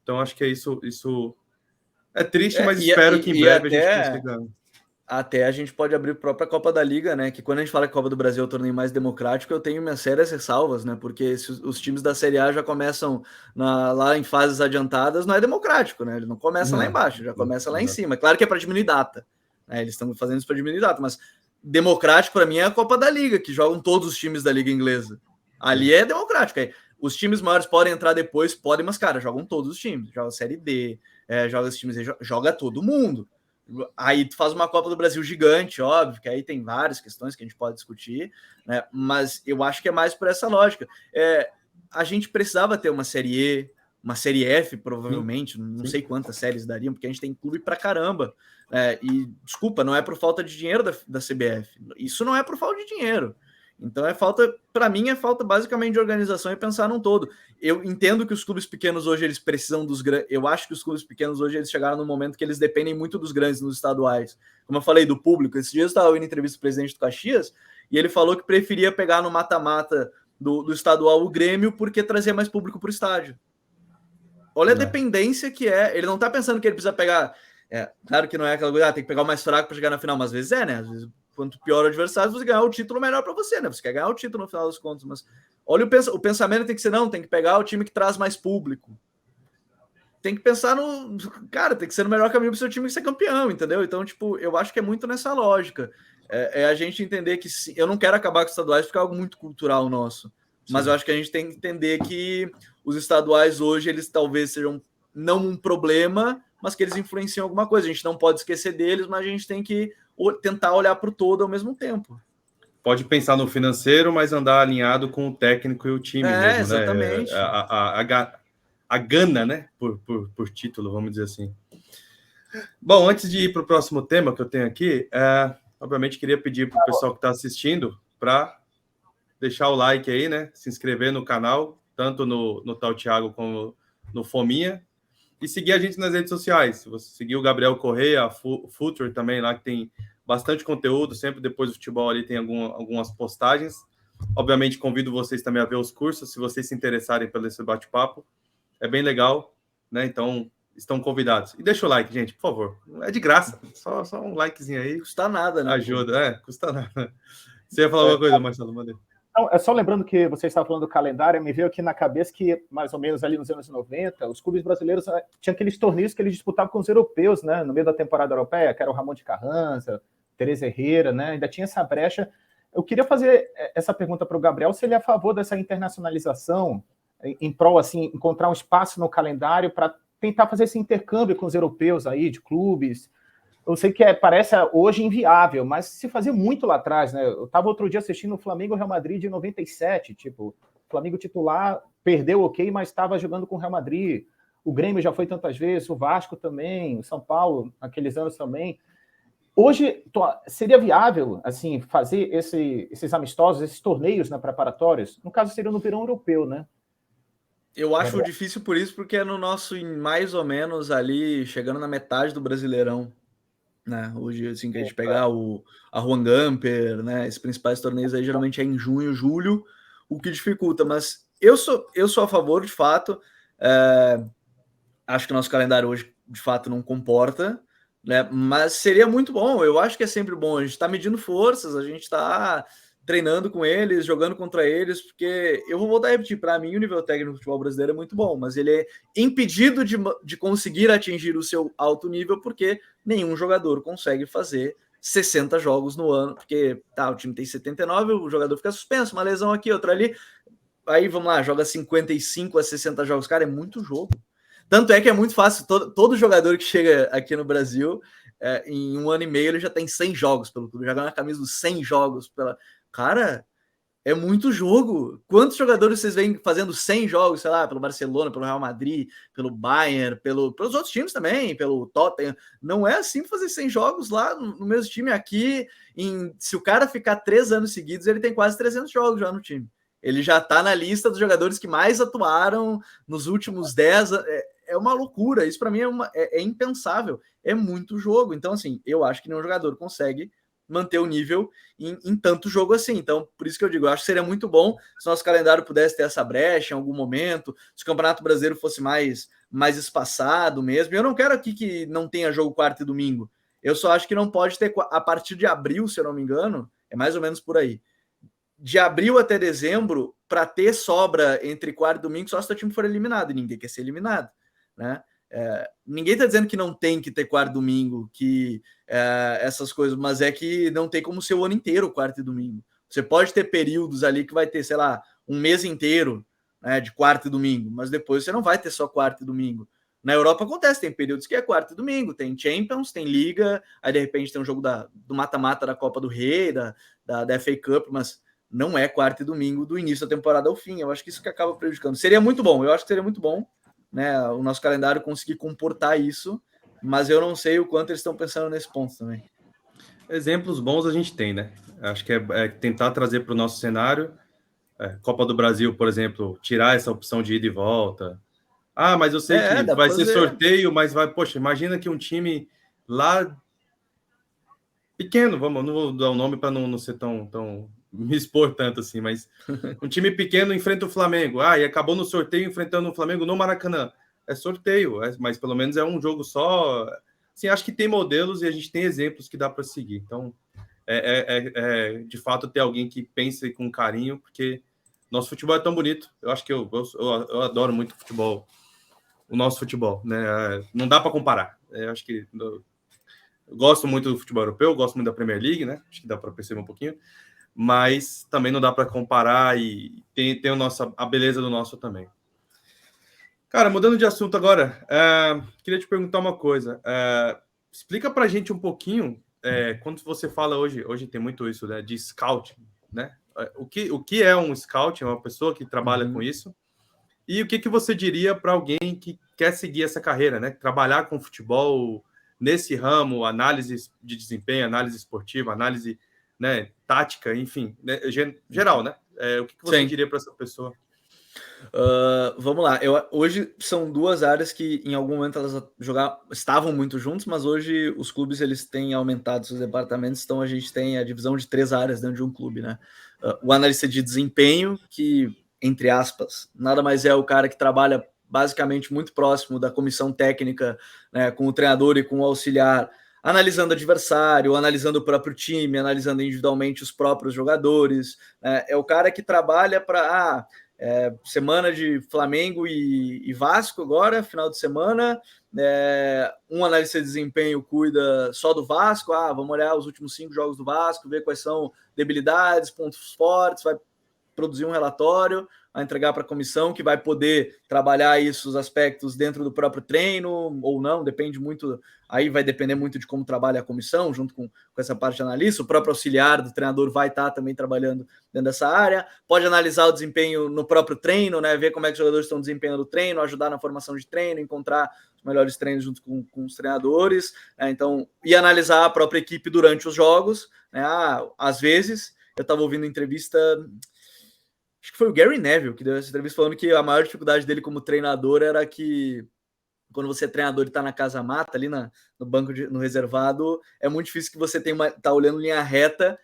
Então, acho que é isso é triste, mas espero que em breve a gente consiga. Até a gente pode abrir a própria Copa da Liga, né? Que quando a gente fala que a Copa do Brasil é o torneio mais democrático, eu tenho minhas sérias ressalvas, né? Porque os times da Série A já começam lá em fases adiantadas, não é democrático, né? Ele não começa lá embaixo, já começa lá em cima. Claro que é para diminuir data, né? Eles estão fazendo isso para diminuir data, mas democrático para mim é a Copa da Liga, que jogam todos os times da Liga Inglesa. Ali é democrático. Aí os times maiores podem entrar depois, podem, mas, cara, jogam todos os times. Joga a Série D, joga os times, joga todo mundo. Aí tu faz uma Copa do Brasil gigante, óbvio, que aí tem várias questões que a gente pode discutir, né? Mas eu acho que é mais por essa lógica. A gente precisava ter uma Série E, uma Série F, provavelmente, não sei quantas séries dariam, porque a gente tem clube pra caramba. E, desculpa, não é por falta de dinheiro da CBF. Isso não é por falta de dinheiro. Então para mim é falta basicamente de organização e pensar num todo. Eu entendo que os clubes pequenos hoje eles precisam dos grandes. Eu acho que os clubes pequenos hoje eles chegaram no momento que eles dependem muito dos grandes nos estaduais. Como eu falei, do público. Esses dias eu estava ouvindo entrevista do presidente do Caxias e ele falou que preferia pegar no mata-mata do estadual o Grêmio porque trazia mais público para o estádio. Olha a dependência que é. Ele não está pensando que ele precisa pegar. Claro que não é aquela coisa, tem que pegar o mais fraco para chegar na final, mas às vezes né? Às vezes, quanto pior o adversário, você ganhar o título melhor para você, né? Você quer ganhar o título no final das contas, mas olha o pensamento tem que ser, não, tem que pegar o time que traz mais público. Tem que pensar no... Cara, tem que ser no melhor caminho para o seu time ser campeão, entendeu? Então, tipo, eu acho que é muito nessa lógica. É a gente entender que... Eu não quero acabar com os estaduais porque é algo muito cultural nosso. Mas eu acho que a gente tem que entender que os estaduais hoje, eles talvez sejam não um problema, mas que eles influenciam alguma coisa. A gente não pode esquecer deles, mas a gente tem que tentar olhar para o todo ao mesmo tempo. Pode pensar no financeiro, mas andar alinhado com o técnico e o time mesmo, exatamente. Né? A gana, né? Por título, vamos dizer assim. Bom, antes de ir para o próximo tema que eu tenho aqui, obviamente queria pedir para o pessoal que está assistindo para deixar o like aí, né? Se inscrever no canal, tanto no Tal Thiago como no Fominha. E seguir a gente nas redes sociais. Se você seguir o Gabriel Correia, a Future também, lá que tem bastante conteúdo, sempre depois do futebol ali tem algumas postagens. Obviamente, convido vocês também a ver os cursos, se vocês se interessarem pelo esse bate-papo. É bem legal, né? Então, estão convidados. E deixa o like, gente, por favor. É de graça, só um likezinho aí. Custa nada, né? Ajuda, custa nada. Você ia falar alguma coisa, Marcelo? Mandei. Não, é só lembrando que você estava falando do calendário, me veio aqui na cabeça que, mais ou menos ali nos anos 90, os clubes brasileiros tinham aqueles torneios que eles disputavam com os europeus, né? No meio da temporada europeia, que era o Ramon de Carranza, Teresa Herrera, né? Ainda tinha essa brecha. Eu queria fazer essa pergunta para o Gabriel, se ele é a favor dessa internacionalização, em prol, assim, encontrar um espaço no calendário para tentar fazer esse intercâmbio com os europeus aí, de clubes. Eu sei que parece hoje inviável, mas se fazia muito lá atrás, né? Eu estava outro dia assistindo o Flamengo e Real Madrid de 97, tipo, o Flamengo titular perdeu ok, mas estava jogando com o Real Madrid. O Grêmio já foi tantas vezes, o Vasco também, o São Paulo, naqueles anos também. Hoje, seria viável, assim, fazer esses amistosos, esses torneios, né, preparatórios? No caso, seria no verão europeu, né? Eu acho difícil por isso, porque é no nosso, mais ou menos ali, chegando na metade do Brasileirão. Né? Hoje, assim, que a gente pegar a Juan Gamper, né? Esses principais torneios aí geralmente é em junho, julho, o que dificulta, mas eu sou a favor, de fato. Acho que o nosso calendário hoje, de fato, não comporta, né? Mas seria muito bom. Eu acho que é sempre bom. A gente está medindo forças, a gente está treinando com eles, jogando contra eles, porque eu vou voltar a repetir, para mim o nível técnico do futebol brasileiro é muito bom, mas ele é impedido de conseguir atingir o seu alto nível porque nenhum jogador consegue fazer 60 jogos no ano, porque o time tem 79, o jogador fica suspenso, uma lesão aqui, outra ali, aí vamos lá, joga 55 a 60 jogos, cara, é muito jogo. Tanto é que é muito fácil, todo jogador que chega aqui no Brasil, em um ano e meio ele já tem 100 jogos pelo clube, já ganha a camisa dos 100 jogos pela... Cara, é muito jogo. Quantos jogadores vocês veem fazendo 100 jogos, sei lá, pelo Barcelona, pelo Real Madrid, pelo Bayern, pelos outros times também, pelo Tottenham? Não é assim fazer 100 jogos lá no mesmo time. Aqui, se o cara ficar 3 anos seguidos, ele tem quase 300 jogos já no time. Ele já tá na lista dos jogadores que mais atuaram nos últimos 10 anos. É uma loucura. Isso para mim é impensável. É muito jogo. Então, assim, eu acho que nenhum jogador consegue manter o nível em tanto jogo assim. Então, por isso que eu digo, eu acho que seria muito bom se nosso calendário pudesse ter essa brecha em algum momento, se o Campeonato Brasileiro fosse mais espaçado mesmo. Eu não quero aqui que não tenha jogo quarta e domingo. Eu só acho que não pode ter, a partir de abril, se eu não me engano, é mais ou menos por aí. De abril até dezembro, para ter sobra entre quarta e domingo, só se o time for eliminado, e ninguém quer ser eliminado, né? Ninguém está dizendo que não tem que ter quarta e domingo, que essas coisas, mas é que não tem como ser o ano inteiro quarta e domingo. Você pode ter períodos ali que vai ter, sei lá, um mês inteiro, né, de quarta e domingo, mas depois você não vai ter só quarta e domingo. Na Europa acontece, tem períodos que é quarta e domingo, tem Champions, tem Liga, aí de repente tem um jogo do mata-mata da Copa do Rei, da FA Cup, mas não é quarta e domingo do início da temporada ao fim. Eu acho que isso que acaba prejudicando. Seria muito bom, eu acho que seria muito bom, né, o nosso calendário conseguir comportar isso, mas eu não sei o quanto eles estão pensando nesse ponto também. Exemplos bons a gente tem, né? Acho que é tentar trazer para o nosso cenário. Copa do Brasil, por exemplo, tirar essa opção de ida e volta. Ah, mas eu sei que Dá vai pra ser fazer. sorteio, mas vai... Poxa, imagina que um time lá pequeno, não vou dar um nome para não ser tão me expor tanto assim, mas um time pequeno enfrenta o Flamengo. E acabou no sorteio enfrentando o Flamengo no Maracanã. É sorteio, mas pelo menos é um jogo só. Assim, acho que tem modelos e a gente tem exemplos que dá para seguir. Então, de fato ter alguém que pense com carinho, porque nosso futebol é tão bonito. Eu acho que eu adoro muito futebol, o nosso futebol, né? Não dá para comparar. Eu acho que eu gosto muito do futebol europeu, gosto muito da Premier League, né? Acho que dá para perceber um pouquinho, mas também não dá para comparar e tem a beleza do nosso também. Cara, mudando de assunto agora, queria te perguntar uma coisa. Explica para a gente um pouquinho, quando você fala hoje tem muito isso, né, de scout, né? O que é um scout? É uma pessoa que trabalha com isso. E o que você diria para alguém que quer seguir essa carreira, né? Trabalhar com futebol nesse ramo, análise de desempenho, análise esportiva, análise, né, tática, enfim, né, geral, né? O que você diria para essa pessoa? Vamos lá. Hoje são duas áreas que em algum momento elas estavam muito juntos, mas hoje os clubes eles têm aumentado seus departamentos, então a gente tem a divisão de 3 áreas dentro de um clube, né? O analista de desempenho, que, entre aspas, nada mais é o cara que trabalha basicamente muito próximo da comissão técnica, né, com o treinador e com o auxiliar, analisando o adversário, analisando o próprio time, analisando individualmente os próprios jogadores. É o cara que trabalha para... semana de Flamengo e Vasco agora, final de semana. Um analista de desempenho cuida só do Vasco. Vamos olhar os últimos 5 jogos do Vasco, ver quais são debilidades, pontos fortes, vai produzir um relatório, a entregar para a comissão, que vai poder trabalhar isso, os aspectos dentro do próprio treino, ou não, depende muito, aí vai depender muito de como trabalha a comissão, junto com essa parte de analista. O próprio auxiliar do treinador vai estar também trabalhando dentro dessa área, pode analisar o desempenho no próprio treino, né, ver como é que os jogadores estão desempenhando o treino, ajudar na formação de treino, encontrar os melhores treinos junto com os treinadores, então, e analisar a própria equipe durante os jogos, né, às vezes, eu estava ouvindo entrevista... Acho que foi o Gary Neville que deu essa entrevista falando que a maior dificuldade dele como treinador era que quando você é treinador e tá na casa mata, ali no banco, no reservado, é muito difícil que você tá olhando linha reta,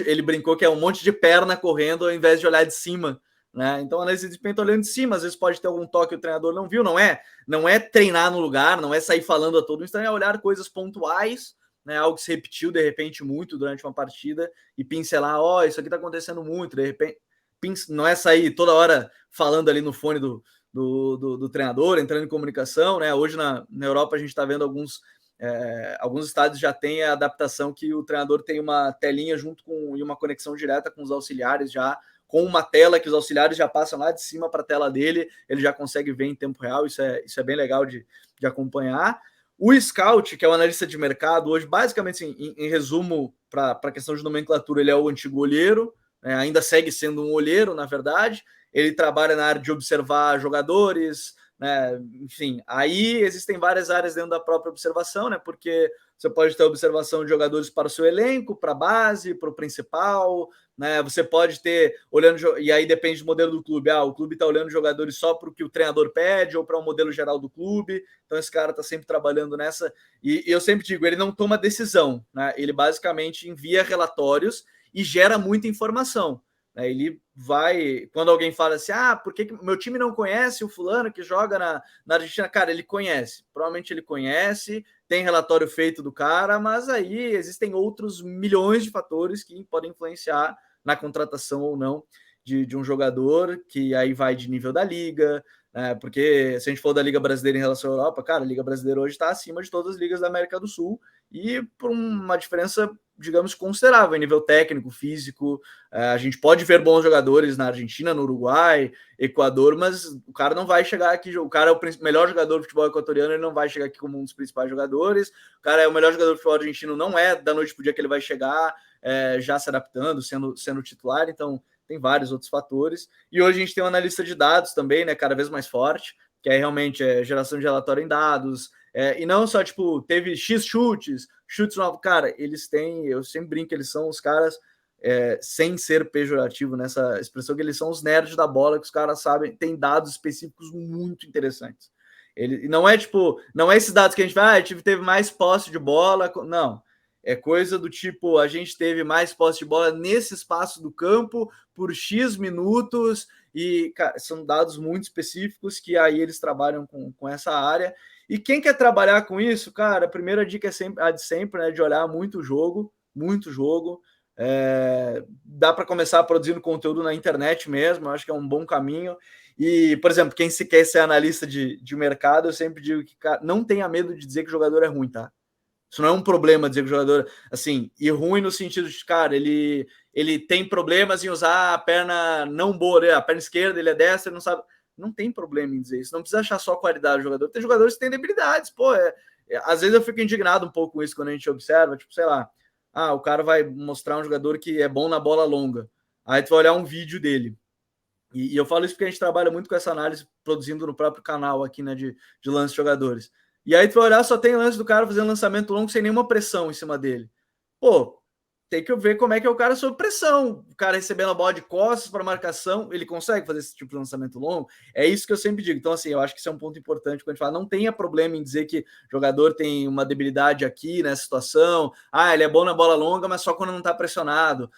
ele brincou que é um monte de perna correndo ao invés de olhar de cima, né? Então, análise de desempenho tá olhando de cima, às vezes pode ter algum toque que o treinador não viu, não é treinar no lugar, não é sair falando a todo instante, é olhar coisas pontuais, né, algo que se repetiu de repente muito durante uma partida e pincelar, isso aqui tá acontecendo muito, de repente não é sair toda hora falando ali no fone do treinador, entrando em comunicação, né? Hoje na Europa a gente está vendo alguns estádios já tem a adaptação que o treinador tem uma telinha junto com e uma conexão direta com os auxiliares já, com uma tela que os auxiliares já passam lá de cima para a tela dele, ele já consegue ver em tempo real, isso é bem legal de acompanhar. O scout, que é o analista de mercado, hoje, basicamente, assim, em resumo, para a questão de nomenclatura, ele é o antigo olheiro, ainda segue sendo um olheiro, na verdade. Ele trabalha na área de observar jogadores, né? Enfim, aí existem várias áreas dentro da própria observação, né? Porque você pode ter observação de jogadores para o seu elenco, para a base, para o principal, né? Você pode ter olhando, e aí depende do modelo do clube. O clube está olhando jogadores só para o que o treinador pede ou para o modelo geral do clube. Então esse cara está sempre trabalhando nessa. E eu sempre digo, ele não toma decisão, né? Ele basicamente envia relatórios e gera muita informação. Ele vai... Quando alguém fala assim, por que meu time não conhece o fulano que joga na Argentina? Cara, ele conhece. Provavelmente ele conhece, tem relatório feito do cara, mas aí existem outros milhões de fatores que podem influenciar na contratação ou não de um jogador, que aí vai de nível da liga, porque se a gente for da Liga Brasileira em relação à Europa, cara, a Liga Brasileira hoje está acima de todas as ligas da América do Sul, e por uma diferença, digamos, considerável em nível técnico, físico. A gente pode ver bons jogadores na Argentina, no Uruguai, Equador, mas o cara não vai chegar aqui, o cara é o melhor jogador de futebol equatoriano, ele não vai chegar aqui como um dos principais jogadores, o cara é o melhor jogador de futebol argentino, não é da noite pro dia que ele vai chegar já se adaptando, sendo titular, então tem vários outros fatores. E hoje a gente tem um analista de dados também, né, cada vez mais forte, que é realmente geração de relatório em dados, e não só, tipo, teve X chutes novos, cara, eles têm, eu sempre brinco, eles são os caras sem ser pejorativo nessa expressão, que eles são os nerds da bola, que os caras sabem, tem dados específicos muito interessantes. Ele não é tipo, não é esses dados que a gente vai, a gente teve mais posse de bola, não. É coisa do tipo, a gente teve mais posse de bola nesse espaço do campo por X minutos, e cara, são dados muito específicos que aí eles trabalham com essa área. E quem quer trabalhar com isso, cara, a primeira dica é sempre a de sempre, né? De olhar muito jogo. Dá para começar produzindo conteúdo na internet mesmo, eu acho que é um bom caminho. E, por exemplo, quem se quer ser analista de mercado, eu sempre digo que, cara, não tenha medo de dizer que o jogador é ruim, tá? Isso não é um problema dizer que o jogador, assim, e ruim no sentido de, cara, ele tem problemas em usar a perna não boa, né? A perna esquerda, ele é destra, ele não sabe. Não tem problema em dizer isso, não precisa achar só qualidade do jogador. Tem jogadores que têm debilidades, pô. Às vezes eu fico indignado um pouco com isso quando a gente observa, tipo, sei lá, o cara vai mostrar um jogador que é bom na bola longa. Aí tu vai olhar um vídeo dele. E eu falo isso porque a gente trabalha muito com essa análise, produzindo no próprio canal aqui, né, de lance de jogadores. E aí tu vai olhar, só tem lance do cara fazendo lançamento longo sem nenhuma pressão em cima dele. Pô, tem que ver como é que é o cara sob pressão. O cara recebendo a bola de costas para marcação, ele consegue fazer esse tipo de lançamento longo? É isso que eu sempre digo. Então, assim, eu acho que isso é um ponto importante quando a gente fala, não tenha problema em dizer que o jogador tem uma debilidade aqui nessa situação. Ele é bom na bola longa, mas só quando não está pressionado.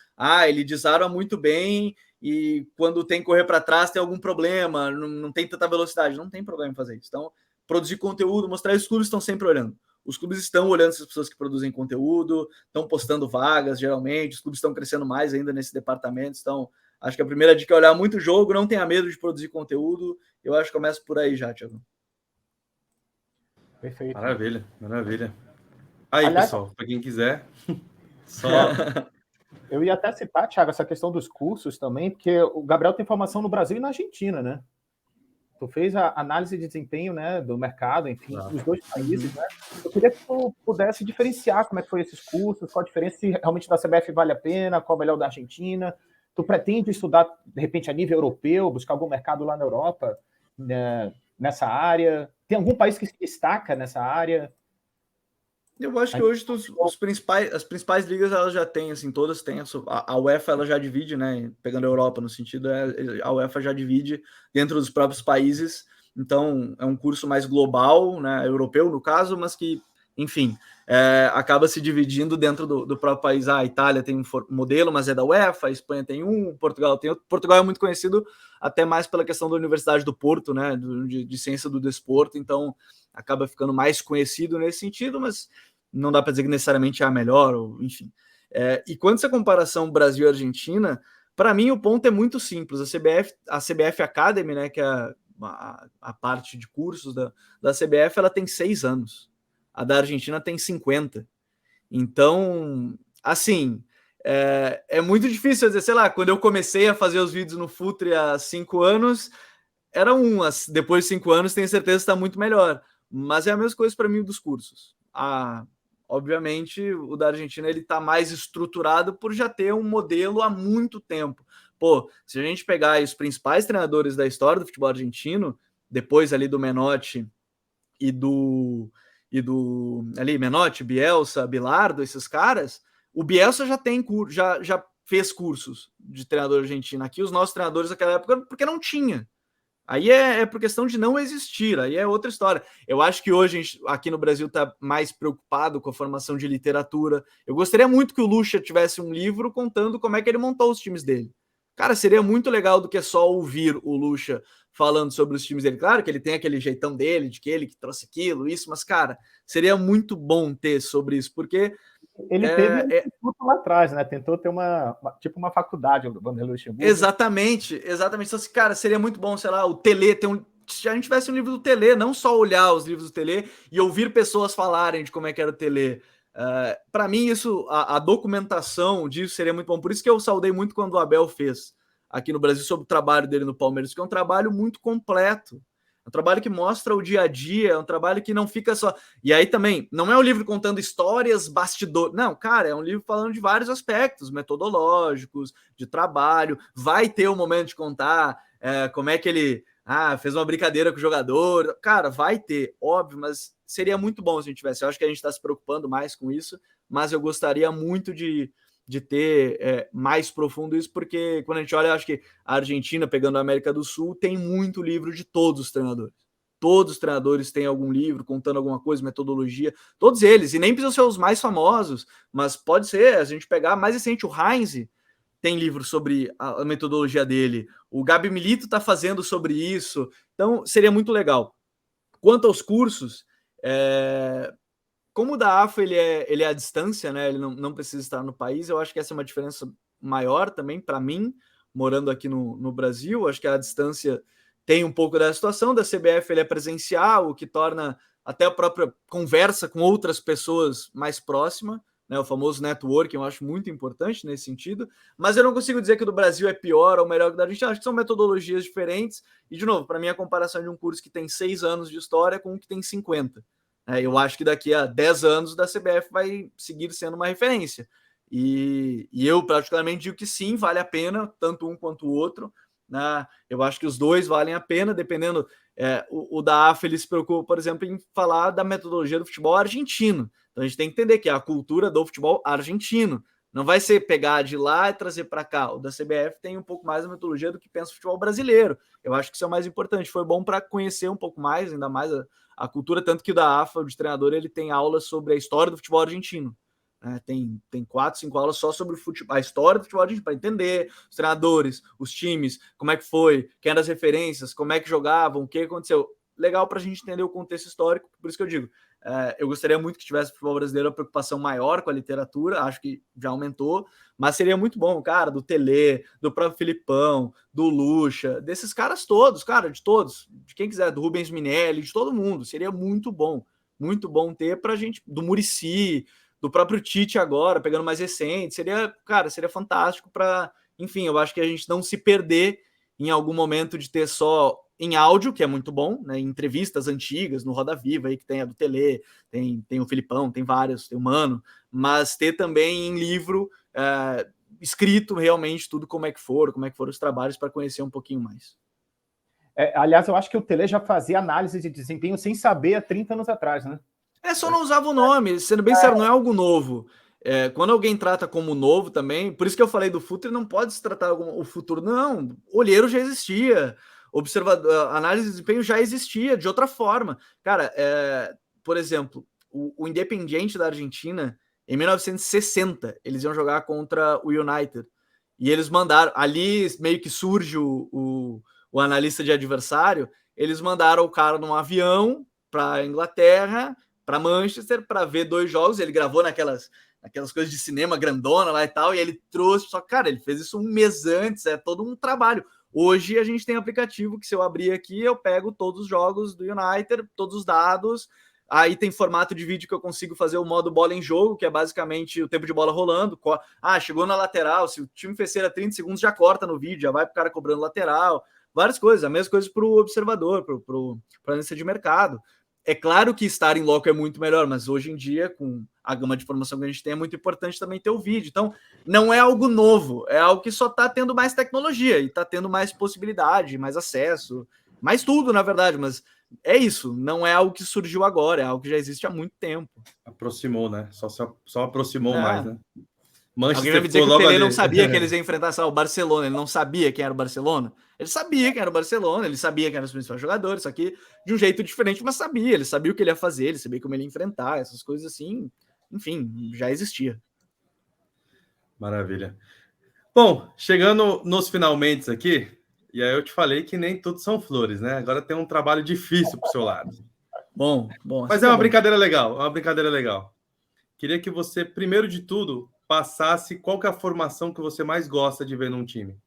Ele desarma muito bem e quando tem que correr para trás tem algum problema, não tem tanta velocidade. Não tem problema em fazer isso. Então, produzir conteúdo, mostrar, os clubes estão sempre olhando. Os clubes estão olhando essas pessoas que produzem conteúdo, estão postando vagas, geralmente, os clubes estão crescendo mais ainda nesse departamento, então acho que a primeira dica é olhar muito o jogo, não tenha medo de produzir conteúdo, eu acho que começa por aí já, Thiago. Perfeito. Maravilha. Aí, aliás, pessoal, para quem quiser, só... Eu ia até citar, Thiago, essa questão dos cursos também, porque o Gabriel tem formação no Brasil e na Argentina, né? Tu fez a análise de desempenho, né, do mercado, enfim, dos dois países, né? Eu queria que tu pudesse diferenciar como é que foi esses cursos, qual a diferença, se realmente da CBF vale a pena, qual é o melhor da Argentina. Tu pretende estudar, de repente, a nível europeu, buscar algum mercado lá na Europa, né, nessa área? Tem algum país que se destaca nessa área? Eu acho que hoje as principais ligas elas já têm, assim, todas têm. A UEFA ela já divide, né? Pegando a Europa no sentido, a UEFA já divide dentro dos próprios países. Então é um curso mais global, né? Europeu no caso, mas que, enfim, acaba se dividindo dentro do próprio país. A Itália tem um modelo, mas é da UEFA. A Espanha tem um, Portugal tem outro. Portugal é muito conhecido até mais pela questão da Universidade do Porto, né? De ciência do desporto. Então acaba ficando mais conhecido nesse sentido, mas não dá para dizer que necessariamente é a melhor, ou, enfim. E quanto a essa comparação Brasil e Argentina, para mim o ponto é muito simples. A CBF Academy, né, que é a parte de cursos da CBF, ela tem 6 anos. A da Argentina tem 50. Então, assim, é muito difícil dizer, sei lá, quando eu comecei a fazer os vídeos no Futre há 5 anos, era depois de 5 anos, tenho certeza que está muito melhor. Mas é a mesma coisa para mim dos cursos. Obviamente, o da Argentina ele está mais estruturado por já ter um modelo há muito tempo. Pô, se a gente pegar os principais treinadores da história do futebol argentino, depois ali do Menotti e do ali Menotti, Bielsa, Bilardo, esses caras, o Bielsa já tem já fez cursos de treinador argentino. Aqui os nossos treinadores naquela época, porque não tinha. Aí é por questão de não existir, aí é outra história. Eu acho que hoje a gente, aqui no Brasil, está mais preocupado com a formação de literatura. Eu gostaria muito que o Lucha tivesse um livro contando como é que ele montou os times dele. Cara, seria muito legal do que só ouvir o Lucha falando sobre os times dele. Claro que ele tem aquele jeitão dele, de que ele que trouxe aquilo, isso, mas, cara, seria muito bom ter sobre isso, porque... Ele teve um instituto lá atrás, né? Tentou ter tipo uma faculdade, o Vanderlei Luxemburgo. Exatamente. Então, assim, cara, seria muito bom, sei lá, o Tele se a gente tivesse um livro do Tele, não só olhar os livros do Tele e ouvir pessoas falarem de como é que era o Tele. Para mim, isso, a documentação disso seria muito bom. Por isso que eu saudei muito quando o Abel fez aqui no Brasil sobre o trabalho dele no Palmeiras, que é um trabalho muito completo. É um trabalho que mostra o dia a dia, é um trabalho que não fica só... E aí também, não é um livro contando histórias, bastidores... Não, cara, é um livro falando de vários aspectos metodológicos, de trabalho. Vai ter um momento de contar como é que ele fez uma brincadeira com o jogador. Cara, vai ter, óbvio, mas seria muito bom se a gente tivesse. Eu acho que a gente está se preocupando mais com isso, mas eu gostaria muito de de ter mais profundo isso, porque quando a gente olha, acho que a Argentina, pegando a América do Sul, tem muito livro de todos os treinadores. Todos os treinadores têm algum livro contando alguma coisa, metodologia, todos eles, e nem precisam ser os mais famosos, mas pode ser, a gente pegar mais recente, o Heinz tem livro sobre a metodologia dele, o Gabi Milito está fazendo sobre isso, então seria muito legal. Quanto aos cursos, como o da AFA ele é à distância, né? Ele não precisa estar no país, eu acho que essa é uma diferença maior também para mim, morando aqui no Brasil, acho que a distância tem um pouco da situação, da CBF ele é presencial, o que torna até a própria conversa com outras pessoas mais próxima, né? O famoso networking eu acho muito importante nesse sentido, mas eu não consigo dizer que o do Brasil é pior ou melhor que o da Argentina, acho que são metodologias diferentes, e de novo, para mim a comparação de um curso que tem 6 anos de história com um que tem 50. Eu acho que daqui a 10 anos da CBF vai seguir sendo uma referência. E eu particularmente digo que sim, vale a pena, tanto um quanto o outro. Né? Eu acho que os dois valem a pena, dependendo. O da AFA ele se preocupa, por exemplo, em falar da metodologia do futebol argentino. Então a gente tem que entender que é a cultura do futebol argentino. Não vai ser pegar de lá e trazer para cá. O da CBF tem um pouco mais a metodologia do que pensa o futebol brasileiro. Eu acho que isso é o mais importante. Foi bom para conhecer um pouco mais, ainda mais a cultura, tanto que o da AFA, de treinador, ele tem aulas sobre a história do futebol argentino. Tem 4, 5 aulas só sobre a história do futebol argentino, para entender os treinadores, os times, como é que foi, quem eram as referências, como é que jogavam, o que aconteceu. Legal para a gente entender o contexto histórico, por isso que eu digo, eu gostaria muito que tivesse o futebol brasileiro uma preocupação maior com a literatura, acho que já aumentou, mas seria muito bom, cara, do Tele, do próprio Filipão, do Lucha, desses caras todos, cara, de todos, de quem quiser, do Rubens Minelli, de todo mundo, seria muito bom ter pra gente, do Muricy, do próprio Tite agora, pegando mais recente, seria fantástico para, enfim, eu acho que a gente não se perder em algum momento de ter só em áudio, que é muito bom, né, em entrevistas antigas, no Roda Viva, aí que tem a do Tele, tem o Filipão, tem vários, tem o Mano, mas ter também em livro, escrito realmente tudo como é que foram os trabalhos para conhecer um pouquinho mais. Aliás, eu acho que o Tele já fazia análise de desempenho sem saber há 30 anos atrás, né? Só não usava o nome, sendo bem sério, não é algo novo. Quando alguém trata como novo também, por isso que eu falei do futuro, não pode se tratar como o futuro. Não, olheiro já existia, análise de desempenho já existia, de outra forma. Cara, por exemplo, o Independiente da Argentina, em 1960, eles iam jogar contra o United. E eles mandaram, ali meio que surge o analista de adversário, eles mandaram o cara num avião para a Inglaterra, para Manchester, para ver 2 jogos. Ele gravou naquelas coisas de cinema grandona lá e tal, e ele trouxe, só que, cara, ele fez isso um mês antes, é todo um trabalho. Hoje a gente tem aplicativo que, se eu abrir aqui, eu pego todos os jogos do United, todos os dados, aí tem formato de vídeo que eu consigo fazer o modo bola em jogo, que é basicamente o tempo de bola rolando. Chegou na lateral, se o time fez cera 30 segundos, já corta no vídeo, já vai pro cara cobrando lateral, várias coisas, a mesma coisa para o observador, para a analista de mercado. É claro que estar em loco é muito melhor, mas hoje em dia, com a gama de informação que a gente tem, é muito importante também ter o vídeo. Então, não é algo novo, é algo que só está tendo mais tecnologia e está tendo mais possibilidade, mais acesso, mais tudo, na verdade, mas é isso, não é algo que surgiu agora, é algo que já existe há muito tempo. Aproximou, né? Só aproximou mais, né? Alguém vai me dizer que o Tele não sabia que eles iam enfrentar o Barcelona, ele não sabia quem era o Barcelona? Ele sabia quem era o Barcelona, ele sabia quem eram os principais jogadores, só que de um jeito diferente, mas sabia, ele sabia o que ele ia fazer, ele sabia como ele ia enfrentar, essas coisas assim, enfim, já existia. Maravilha. Bom, chegando nos finalmente aqui, e aí eu te falei que nem tudo são flores, né? Agora tem um trabalho difícil pro seu lado. Bom. Mas é uma brincadeira legal, Queria que você, primeiro de tudo, passasse qual que é a formação que você mais gosta de ver num time.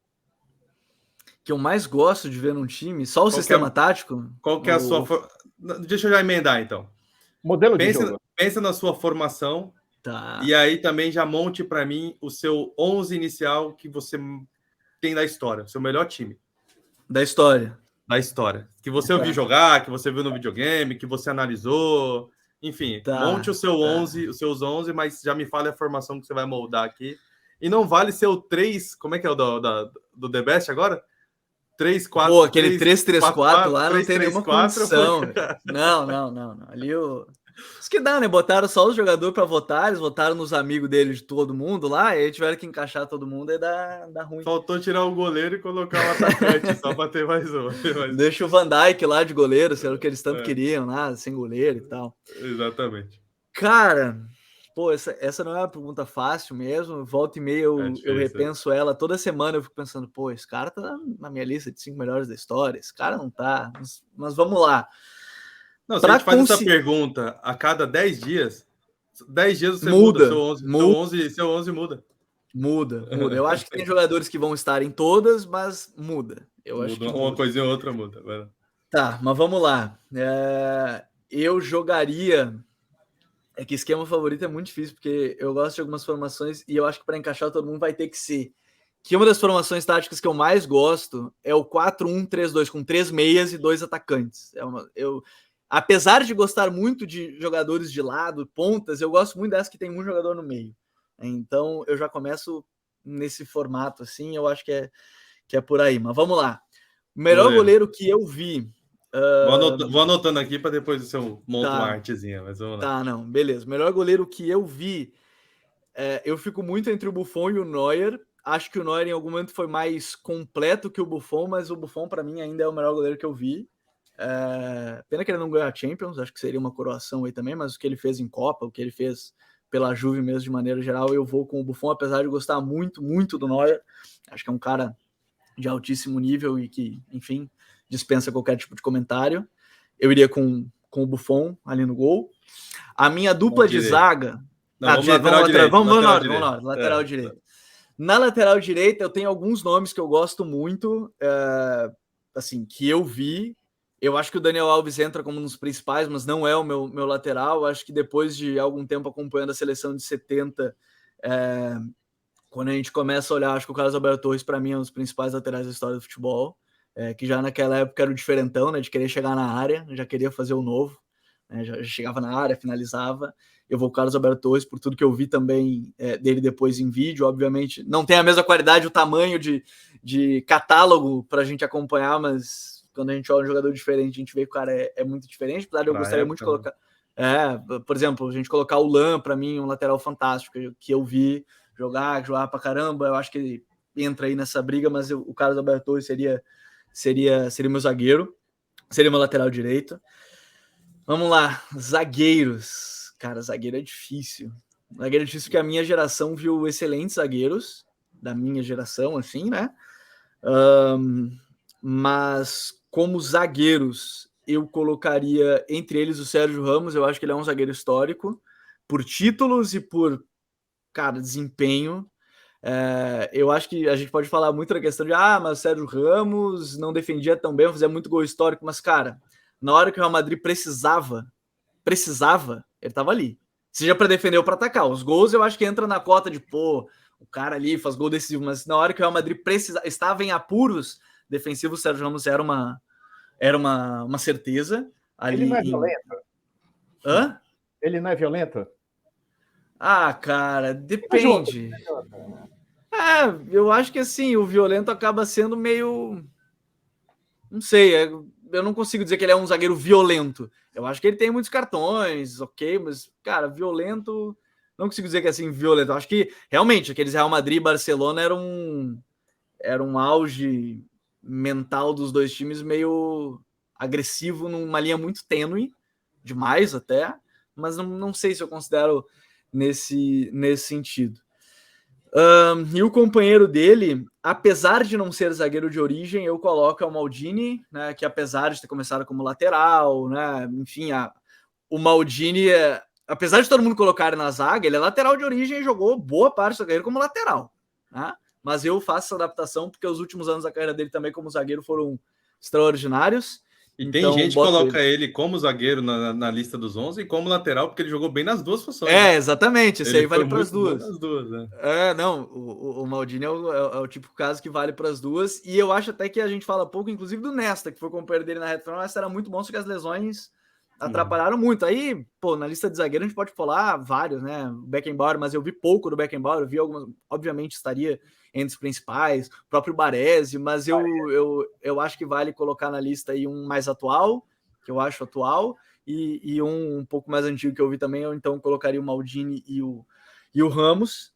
Que eu mais gosto de ver num time? Só o sistema tático? Qual que é a sua... Deixa eu já emendar, então. Modelo de jogo. Pensa na sua formação, tá. E aí também já monte para mim o seu 11 inicial que você tem da história, o seu melhor time. Da história. Que você ouviu jogar, que você viu no videogame, que você analisou... Enfim, monte o seu 11, os seus 11, mas já me fale a formação que você vai moldar aqui. E não vale ser o 3, como é que é o do The Best agora? 3, 4, Pô, aquele 3-3-4 lá 3, não tem 3, nenhuma 4, condição. Não. Ali Isso que dá, né? Botaram só os jogadores para votar, eles votaram nos amigos deles de todo mundo lá, e aí tiveram que encaixar todo mundo e dá ruim. Faltou tirar o goleiro e colocar o atacante só para ter mais um. Deixa o Van Dijk lá de goleiro, se era o que eles tanto queriam, lá, sem goleiro e tal. Exatamente. Cara, pô, essa não é uma pergunta fácil mesmo. Volta e meia eu repenso ela. Toda semana eu fico pensando, pô, esse cara tá na minha lista de 5 melhores da história. Esse cara não tá. Mas vamos lá. Não, se a gente faz essa pergunta a cada 10 dias, 10 dias você muda seu 11. Seu 11 muda. Muda. Eu acho que tem jogadores que vão estar em todas, mas muda. Acho que uma coisinha ou outra muda. Vai. Tá, mas vamos lá. Eu jogaria... É que esquema favorito é muito difícil, porque eu gosto de algumas formações e eu acho que para encaixar todo mundo vai ter que ser. Que uma das formações táticas que eu mais gosto é o 4-1-3-2, com 3 meias e 2 atacantes. Apesar de gostar muito de jogadores de lado, pontas, eu gosto muito dessa que tem um jogador no meio. Então eu já começo nesse formato assim, eu acho que é por aí. Mas vamos lá. O melhor goleiro que eu vi... Vou anotando aqui para depois você monta uma artezinha, mas vamos lá. Tá, não, beleza. O melhor goleiro que eu vi, eu fico muito entre o Buffon e o Neuer. Acho que o Neuer em algum momento foi mais completo que o Buffon, mas o Buffon para mim ainda é o melhor goleiro que eu vi. Pena que ele não ganhou a Champions, acho que seria uma coroação aí também, mas o que ele fez em Copa, o que ele fez pela Juve mesmo de maneira geral, eu vou com o Buffon, apesar de gostar muito, muito do Neuer. Acho que é um cara de altíssimo nível e que, enfim, dispensa qualquer tipo de comentário. Eu iria com o Buffon ali no gol. A minha dupla de zaga... Vamos lateral direito. Na lateral direita eu tenho alguns nomes que eu gosto muito, assim, que eu vi. Eu acho que o Daniel Alves entra como um dos principais, mas não é o meu lateral. Eu acho que depois de algum tempo acompanhando a seleção de 70, quando a gente começa a olhar, acho que o Carlos Alberto Torres, para mim, é um dos principais laterais da história do futebol. Que já naquela época era o diferentão, né, de querer chegar na área, já queria fazer o novo, né, já chegava na área, finalizava. Eu vou com o Carlos Alberto Torres, por tudo que eu vi também dele depois em vídeo. Obviamente não tem a mesma qualidade, o tamanho de catálogo para a gente acompanhar, mas quando a gente olha um jogador diferente, a gente vê que o cara é muito diferente. Apesar de eu gostaria muito de colocar... por exemplo, a gente colocar o Lan, para mim, um lateral fantástico, que eu vi jogar pra caramba. Eu acho que ele entra aí nessa briga, mas o Carlos Alberto Torres seria meu zagueiro, seria meu lateral direito. Vamos lá, zagueiros. Cara, zagueiro é difícil. Zagueiro é difícil porque a minha geração viu excelentes zagueiros, da minha geração, assim, né? Mas como zagueiros, eu colocaria entre eles o Sérgio Ramos. Eu acho que ele é um zagueiro histórico, por títulos e por, cara, desempenho. Eu acho que a gente pode falar muito da questão de mas o Sérgio Ramos não defendia tão bem, fazia muito gol histórico, mas, cara, na hora que o Real Madrid precisava, ele estava ali. Seja para defender ou para atacar. Os gols eu acho que entra na cota de, o cara ali faz gol decisivo, mas na hora que o Real Madrid estava em apuros defensivos, o Sérgio Ramos era uma certeza. Ali ele não é violento? Hã? Ele não é violento? Cara, depende. Eu acho que assim, o violento acaba sendo meio... Não sei, eu não consigo dizer que ele é um zagueiro violento. Eu acho que ele tem muitos cartões, ok, mas, cara, violento... Não consigo dizer que é assim, violento. Eu acho que, realmente, aqueles Real Madrid e Barcelona era um auge mental dos dois times meio agressivo, numa linha muito tênue, demais até, mas não sei se eu considero nesse sentido. E o companheiro dele, apesar de não ser zagueiro de origem, eu coloco o Maldini, né, que apesar de ter começado como lateral, né, enfim, o Maldini, apesar de todo mundo colocar ele na zaga, ele é lateral de origem e jogou boa parte da carreira como lateral, né? Mas eu faço essa adaptação porque os últimos anos da carreira dele também como zagueiro foram extraordinários. E tem gente que coloca ele como zagueiro na lista dos 11 e como lateral, porque ele jogou bem nas duas funções. Exatamente. Isso aí vale para as duas. Né? Não, o Maldini é o típico caso que vale para as duas. E eu acho até que a gente fala pouco, inclusive, do Nesta, que foi o companheiro dele na reta final. O Nesta era muito bom, só que as lesões atrapalharam muito. Aí, na lista de zagueiro a gente pode falar vários, né? O Beckenbauer, mas eu vi pouco do Beckenbauer, eu vi algumas, obviamente estaria entre os principais, o próprio Baresi, mas eu acho que vale colocar na lista aí um mais atual que eu acho atual, e um pouco mais antigo que eu vi também, eu então colocaria o Maldini e o Ramos.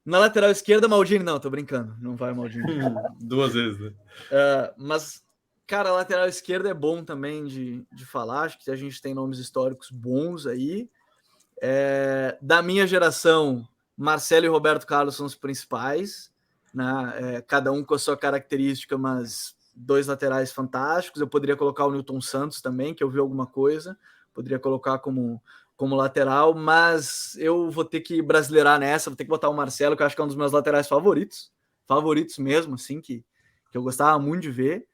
Na lateral esquerda, Maldini, não, tô brincando, não vai o Maldini. 2 vezes, né? Mas, cara, a lateral esquerda é bom também de falar, acho que a gente tem nomes históricos bons aí. Da minha geração, Marcelo e Roberto Carlos são os principais, né? Cada um com a sua característica, mas 2 laterais fantásticos. Eu poderia colocar o Nilton Santos também, que eu vi alguma coisa, poderia colocar como lateral, mas eu vou ter que brasileirar nessa, vou ter que botar o Marcelo, que eu acho que é um dos meus laterais favoritos mesmo, assim, que eu gostava muito de ver.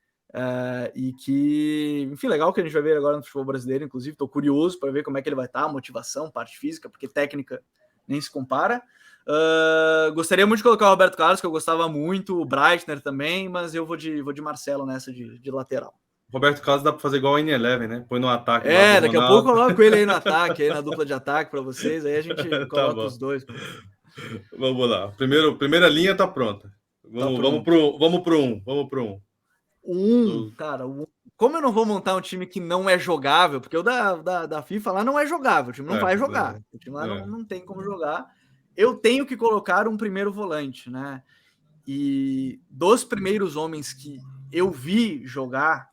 E que, enfim, legal que a gente vai ver agora no futebol brasileiro, inclusive, estou curioso para ver como é que ele vai estar, motivação, parte física, porque técnica nem se compara. Gostaria muito de colocar o Roberto Carlos, que eu gostava muito, o Breitner também, mas eu vou de Marcelo nessa de lateral. Roberto Carlos dá para fazer igual a N11, né? Põe no ataque. Daqui a pouco eu coloco ele aí no ataque, aí na dupla de ataque para vocês, aí a gente coloca os dois. Vamos lá. Primeira linha tá pronta. Vamos pro um. Cara, como eu não vou montar um time que não é jogável, porque o da FIFA lá não é jogável, o time não vai jogar, o time lá não tem como jogar, eu tenho que colocar um primeiro volante, né? E dos primeiros homens que eu vi jogar,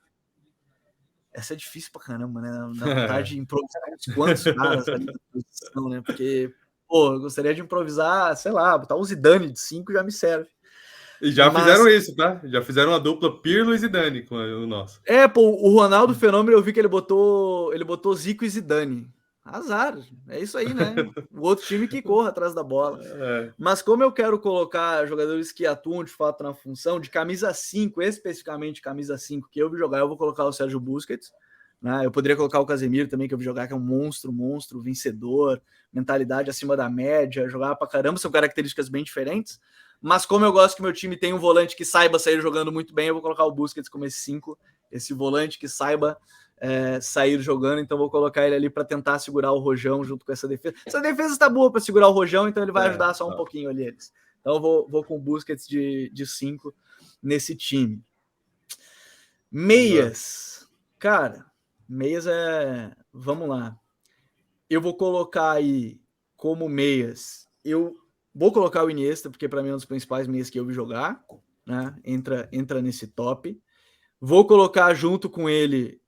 essa é difícil pra caramba, né? Na vontade de improvisar uns quantos caras ali na posição, né? Porque, eu gostaria de improvisar, sei lá, botar o Zidane de 5 já me serve. E já fizeram isso, tá? Já fizeram uma dupla Pirlo e Zidane com o nosso. O Ronaldo Fenômeno, eu vi que ele botou Zico e Zidane. Azar, é isso aí, né? O outro time que corra atrás da bola. Mas como eu quero colocar jogadores que atuam de fato na função, de camisa 5, especificamente camisa 5, que eu vi jogar, eu vou colocar o Sérgio Busquets, né? Eu poderia colocar o Casemiro também, que eu vi jogar, que é um monstro, vencedor, mentalidade acima da média, jogava pra caramba, são características bem diferentes. Mas como eu gosto que meu time tenha um volante que saiba sair jogando muito bem, eu vou colocar o Busquets como esse 5, esse volante que saiba sair jogando, então vou colocar ele ali para tentar segurar o Rojão junto com essa defesa. Essa defesa está boa para segurar o Rojão, então ele vai ajudar só um pouquinho ali eles. Então eu vou com o Busquets de 5 nesse time. Meias. Cara, meias vamos lá. Eu vou colocar aí como meias. Eu vou colocar o Iniesta, porque para mim é um dos principais meias que eu vi jogar, né? Entra nesse top. Vou colocar junto com ele,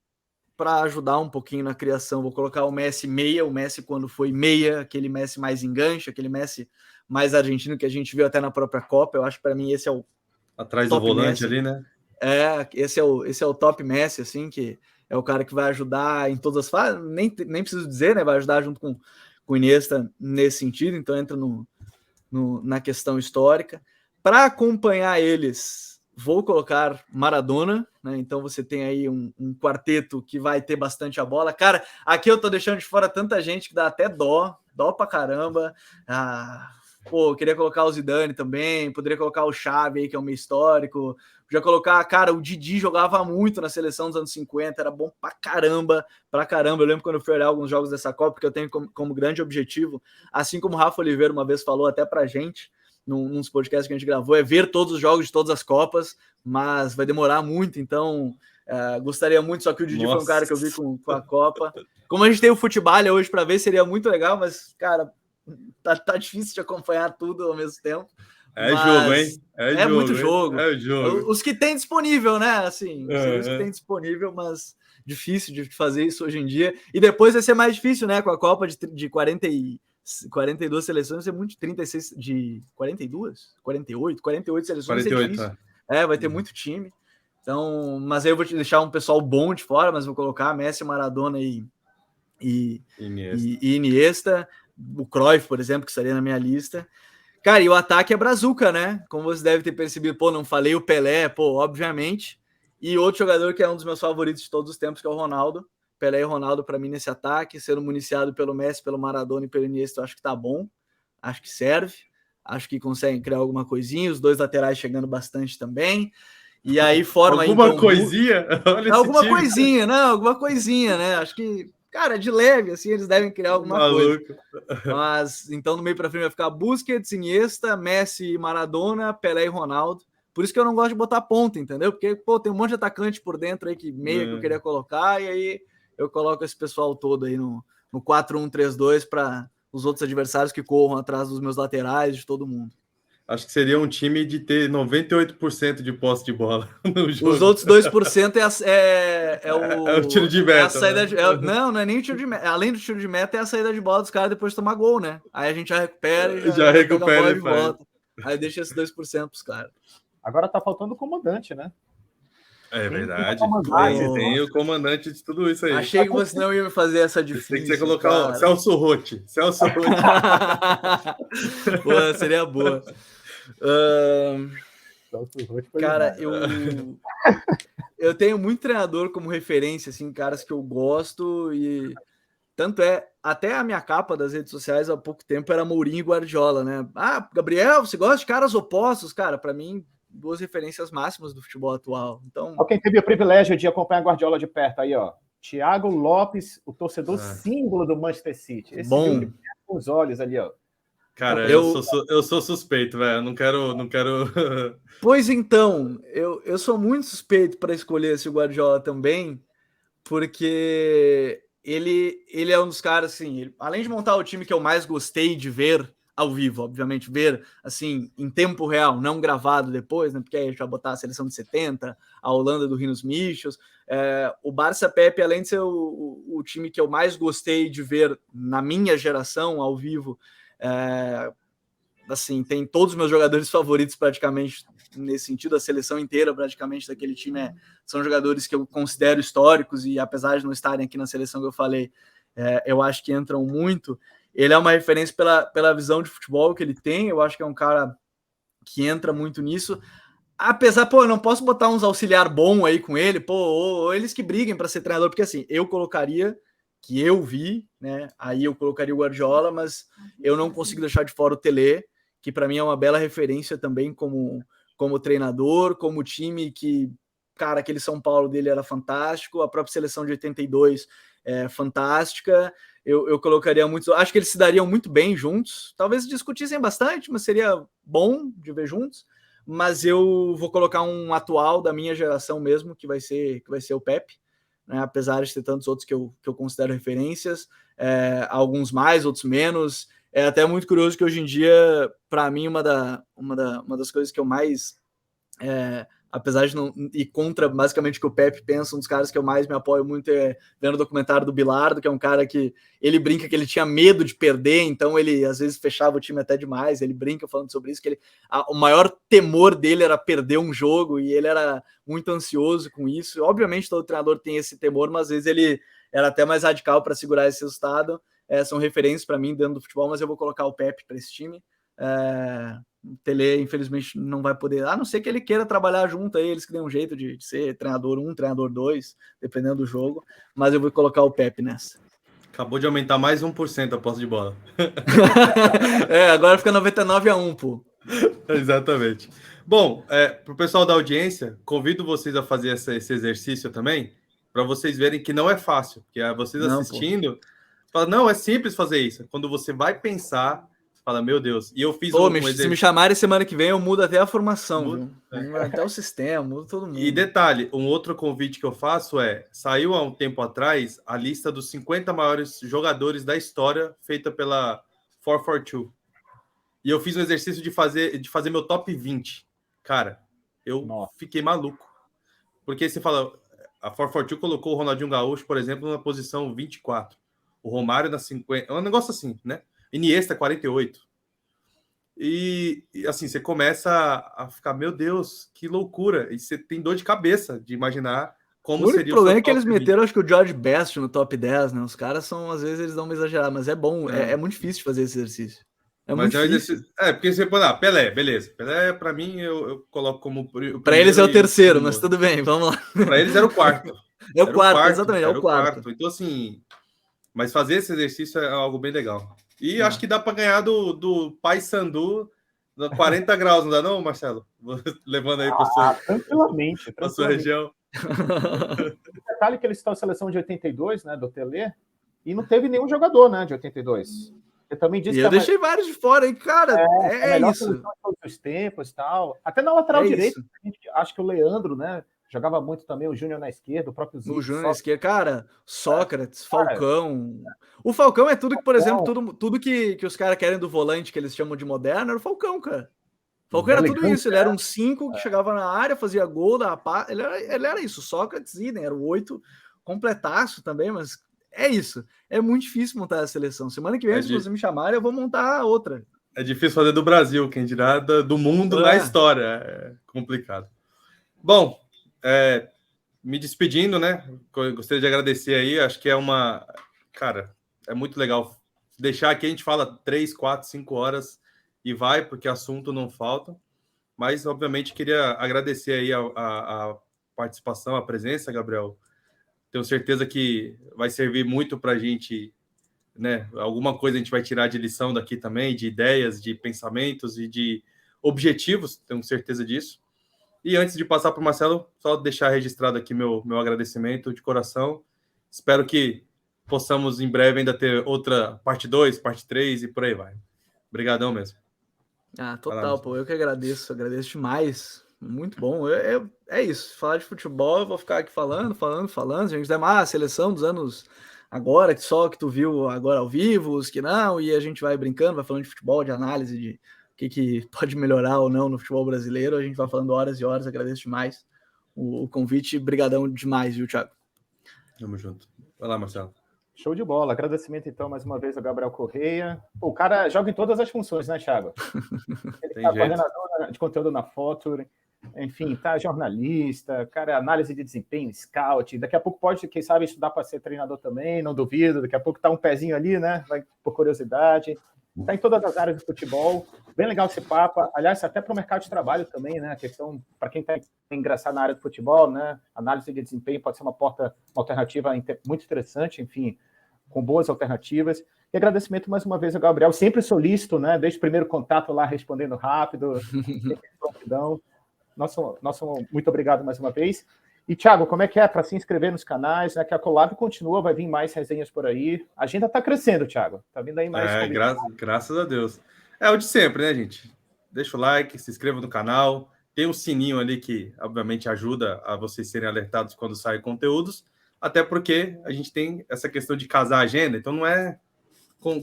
para ajudar um pouquinho na criação, vou colocar o Messi meia, o Messi quando foi meia, aquele Messi mais enganche, aquele Messi mais argentino que a gente viu até na própria Copa. Eu acho que para mim esse é o atrás do volante Messi ali, né? Esse é o top Messi, assim, que é o cara que vai ajudar em todas as fases, nem preciso dizer, né? Vai ajudar junto com o Iniesta nesse sentido, então entra na questão histórica. Para acompanhar eles, vou colocar Maradona, né? Então você tem aí um quarteto que vai ter bastante a bola. Cara, aqui eu tô deixando de fora tanta gente que dá até dó pra caramba. Eu queria colocar o Zidane também, poderia colocar o Xavi aí, que é um meio histórico. Podia colocar, cara, o Didi jogava muito na seleção dos anos 50, era bom pra caramba. Eu lembro quando eu fui olhar alguns jogos dessa Copa, porque eu tenho como grande objetivo, assim como o Rafa Oliveira uma vez falou até pra gente, nos podcasts que a gente gravou, é ver todos os jogos de todas as Copas, mas vai demorar muito, então gostaria muito, só que o Didi foi um cara que eu vi com a Copa. Como a gente tem o futebol hoje para ver, seria muito legal, mas, cara, tá difícil de acompanhar tudo ao mesmo tempo. Jogo, hein? Muito jogo. Jogo. Os que tem disponível, né? Assim, os que tem disponível, mas difícil de fazer isso hoje em dia. E depois vai ser mais difícil, né? Com a Copa de 42 seleções, é muito 36 de 42? 48 seleções. 48, vai ter muito time. Então, mas aí eu vou te deixar um pessoal bom de fora, mas vou colocar Messi, Maradona e Iniesta. O Cruyff, por exemplo, que estaria na minha lista. Cara, e o ataque é brazuca, né? Como você deve ter percebido, não falei o Pelé, obviamente. E outro jogador que é um dos meus favoritos de todos os tempos, que é o Ronaldo. Pelé e Ronaldo, para mim, nesse ataque, sendo municiado pelo Messi, pelo Maradona e pelo Iniesta, eu acho que tá bom. Acho que serve. Acho que conseguem criar alguma coisinha. Os dois laterais chegando bastante também. E aí formam aí... Alguma coisinha? Olha alguma time. Coisinha, não, alguma coisinha, né? Acho que, cara, de leve, assim, eles devem criar alguma coisa. Mas, então, no meio para frente vai ficar Busquets, Iniesta, Messi, Maradona, Pelé e Ronaldo. Por isso que eu não gosto de botar ponta, entendeu? Porque, pô, tem um monte de atacante por dentro aí que meia que eu queria colocar, e aí eu coloco esse pessoal todo aí no 4-1-3-2 para os outros adversários que corram atrás dos meus laterais, de todo mundo. Acho que seria um time de ter 98% de posse de bola no jogo. Os outros 2% é o tiro de meta. É a saída não é nem o tiro de meta. Além do tiro de meta, é a saída de bola dos caras depois de tomar gol, né? Aí a gente já recupera e já recupera pega a bola de volta. Aí deixa esses 2% pros caras. Agora tá faltando o comandante, né? É verdade. Tem o comandante de tudo isso aí. Achei que você não ia me fazer essa difícil. Tem que você colocar o Celso Rotti. Pô, seria boa. Cara, eu tenho muito treinador como referência, assim, caras que eu gosto, e tanto é, até a minha capa das redes sociais há pouco tempo era Mourinho e Guardiola, né? Ah, Gabriel, você gosta de caras opostos? Cara, para mim, 2 referências máximas do futebol atual. Então, quem teve o privilégio de acompanhar Guardiola de perto aí, ó. Thiago Lopes, o torcedor símbolo do Manchester City. Esse bom. Com os olhos ali, ó. Cara, eu sou suspeito, velho. Não quero. Pois então, eu sou muito suspeito para escolher esse Guardiola também, porque ele é um dos caras, assim, além de montar o time que eu mais gostei de ver ao vivo, obviamente, ver, assim, em tempo real, não gravado depois, né, porque aí a gente vai botar a seleção de 70, a Holanda do Rinos Michels, o Barça Pepe, além de ser o time que eu mais gostei de ver na minha geração ao vivo, assim, tem todos os meus jogadores favoritos praticamente nesse sentido, a seleção inteira praticamente daquele time são jogadores que eu considero históricos, e apesar de não estarem aqui na seleção que eu falei, eu acho que entram muito. Ele é uma referência pela visão de futebol que ele tem, eu acho que é um cara que entra muito nisso, apesar, eu não posso botar uns auxiliar bom aí com ele, ou eles que briguem para ser treinador, porque assim, eu colocaria, que eu vi, né, aí eu colocaria o Guardiola, mas eu não consigo deixar de fora o Tele, que para mim é uma bela referência também como treinador, como time que, cara, aquele São Paulo dele era fantástico, a própria seleção de 82 é fantástica, eu colocaria muitos, acho que eles se dariam muito bem juntos, talvez discutissem bastante, mas seria bom de ver juntos, mas eu vou colocar um atual da minha geração mesmo, que vai ser o Pepe, né, apesar de ter tantos outros que eu considero referências, alguns mais, outros menos. É até muito curioso que hoje em dia, para mim, uma das coisas que eu mais, apesar de não ir contra basicamente o que o Pepe pensa, um dos caras que eu mais me apoio muito é vendo o documentário do Bilardo, que é um cara que ele brinca que ele tinha medo de perder, então ele às vezes fechava o time até demais, ele brinca falando sobre isso, que o maior temor dele era perder um jogo, e ele era muito ansioso com isso. Obviamente todo treinador tem esse temor, mas às vezes ele era até mais radical para segurar esse resultado. São referências para mim dentro do futebol, mas eu vou colocar o Pepe para esse time. O Tele, infelizmente, não vai poder, a não ser que ele queira trabalhar junto aí, eles que dêem um jeito de ser treinador 1, treinador 2, dependendo do jogo, mas eu vou colocar o Pepe nessa. Acabou de aumentar mais 1% a posse de bola. Agora fica 99-1, pô. Exatamente. Bom, para o pessoal da audiência, convido vocês a fazer esse exercício também, para vocês verem que não é fácil, porque vocês assistindo, fala, não, é simples fazer isso. Quando você vai pensar, fala, meu Deus. E eu fiz se me chamarem semana que vem, eu mudo até a formação, até o sistema, mudo todo mundo. E detalhe, um outro convite que eu faço saiu há um tempo atrás a lista dos 50 maiores jogadores da história, feita pela 442. E eu fiz um exercício de fazer meu top 20. Cara, eu fiquei maluco. Porque você fala, a 442 colocou o Ronaldinho Gaúcho, por exemplo, na posição 24. O Romário na 50. É um negócio assim, né? Iniesta 48. E assim, você começa a ficar, meu Deus, que loucura. E você tem dor de cabeça de imaginar como seria o problema é que eles meteram, acho que o George Best no top 10, né? Os caras são, às vezes, eles dão uma exagerada, mas é bom, é muito difícil de fazer esse exercício. Mas muito difícil. Porque você pode Pelé, beleza. Pelé, pra mim, eu coloco como. Pra eles é o terceiro, mas tudo bem, vamos lá. Pra eles era o quarto. É o quarto, exatamente, é o quarto. Então, assim. Mas fazer esse exercício é algo bem legal. E acho que dá para ganhar do Paysandu 40 graus, não dá não, Marcelo? Levando aí para tranquilamente. Para sua região. O detalhe que eles estão na seleção de 82, né, do Tele, e não teve nenhum jogador, né, de 82. Eu também disse E que eu deixei vários de fora, hein, cara. a melhor Isso. seleção de todos os tempos e tal. Até na lateral direita, Isso. acho que o Leandro, né? Jogava muito também, o Júnior na esquerda, o próprio O Zico. Júnior na esquerda, cara, Sócrates, Cara, Falcão. O Falcão é tudo que, por exemplo, Falcão. tudo que os caras querem do volante, que eles chamam de moderno, era o Falcão, cara. O Falcão era tudo Elegante, isso, ele era um 5 que chegava na área, fazia gol, ele era isso. Sócrates, idem, era o 8 completaço também, mas é isso. É muito difícil montar a seleção. Semana que vem, se você me chamarem, eu vou montar outra. É difícil fazer do Brasil, quem dirá do mundo na história. É complicado. Bom, me despedindo, né? Gostaria de agradecer aí. Acho que Cara, é muito legal. Deixar aqui, a gente fala 3, 4, 5 horas e vai, porque assunto não falta. Mas, obviamente, queria agradecer aí a participação, a presença, Gabriel. Tenho certeza que vai servir muito para a gente, né? Alguma coisa a gente vai tirar de lição daqui também, de ideias, de pensamentos e de objetivos, tenho certeza disso. E antes de passar para o Marcelo, só deixar registrado aqui meu agradecimento de coração. Espero que possamos em breve ainda ter outra parte 2, parte 3 e por aí vai. Obrigadão mesmo. Total, pô, eu que agradeço demais. Muito bom. É isso. Falar de futebol, eu vou ficar aqui falando. A gente tem a seleção dos anos agora, que só que tu viu agora ao vivo, os que não, e a gente vai brincando, vai falando de futebol, de análise de o que pode melhorar ou não no futebol brasileiro. A gente vai falando horas e horas. Agradeço demais o convite. Brigadão demais, viu, Thiago? Tamo junto. Vai lá, Marcelo. Show de bola. Agradecimento, então, mais uma vez ao Gabriel Correia. O cara joga em todas as funções, né, Thiago? Ele tá coordenador de conteúdo na Futuri, enfim, tá jornalista, cara, análise de desempenho, scout. Daqui a pouco pode, quem sabe, estudar para ser treinador também, não duvido. Daqui a pouco tá um pezinho ali, né? Vai por curiosidade. Tá em todas as áreas do futebol. Bem legal esse papo. Aliás, até para o mercado de trabalho também, né? A questão, para quem está engraçado na área do futebol, né? Análise de desempenho pode ser uma alternativa muito interessante, enfim, com boas alternativas. E agradecimento mais uma vez ao Gabriel, sempre solícito, né? Desde o primeiro contato lá, respondendo rápido, prontidão. Nosso muito obrigado mais uma vez. E, Thiago, como é que é para se inscrever nos canais, né? Que a Collab continua, vai vir mais resenhas por aí. A agenda está crescendo, Thiago. Tá vindo aí mais. Graças a Deus. É o de sempre, né, gente? Deixa o like, se inscreva no canal. Tem o sininho ali que, obviamente, ajuda a vocês serem alertados quando saem conteúdos. Até porque a gente tem essa questão de casar a agenda, então não é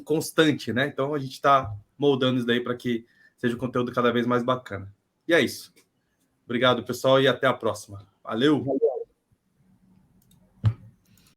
constante, né? Então a gente está moldando isso daí para que seja um conteúdo cada vez mais bacana. E é isso. Obrigado, pessoal, e até a próxima. Valeu!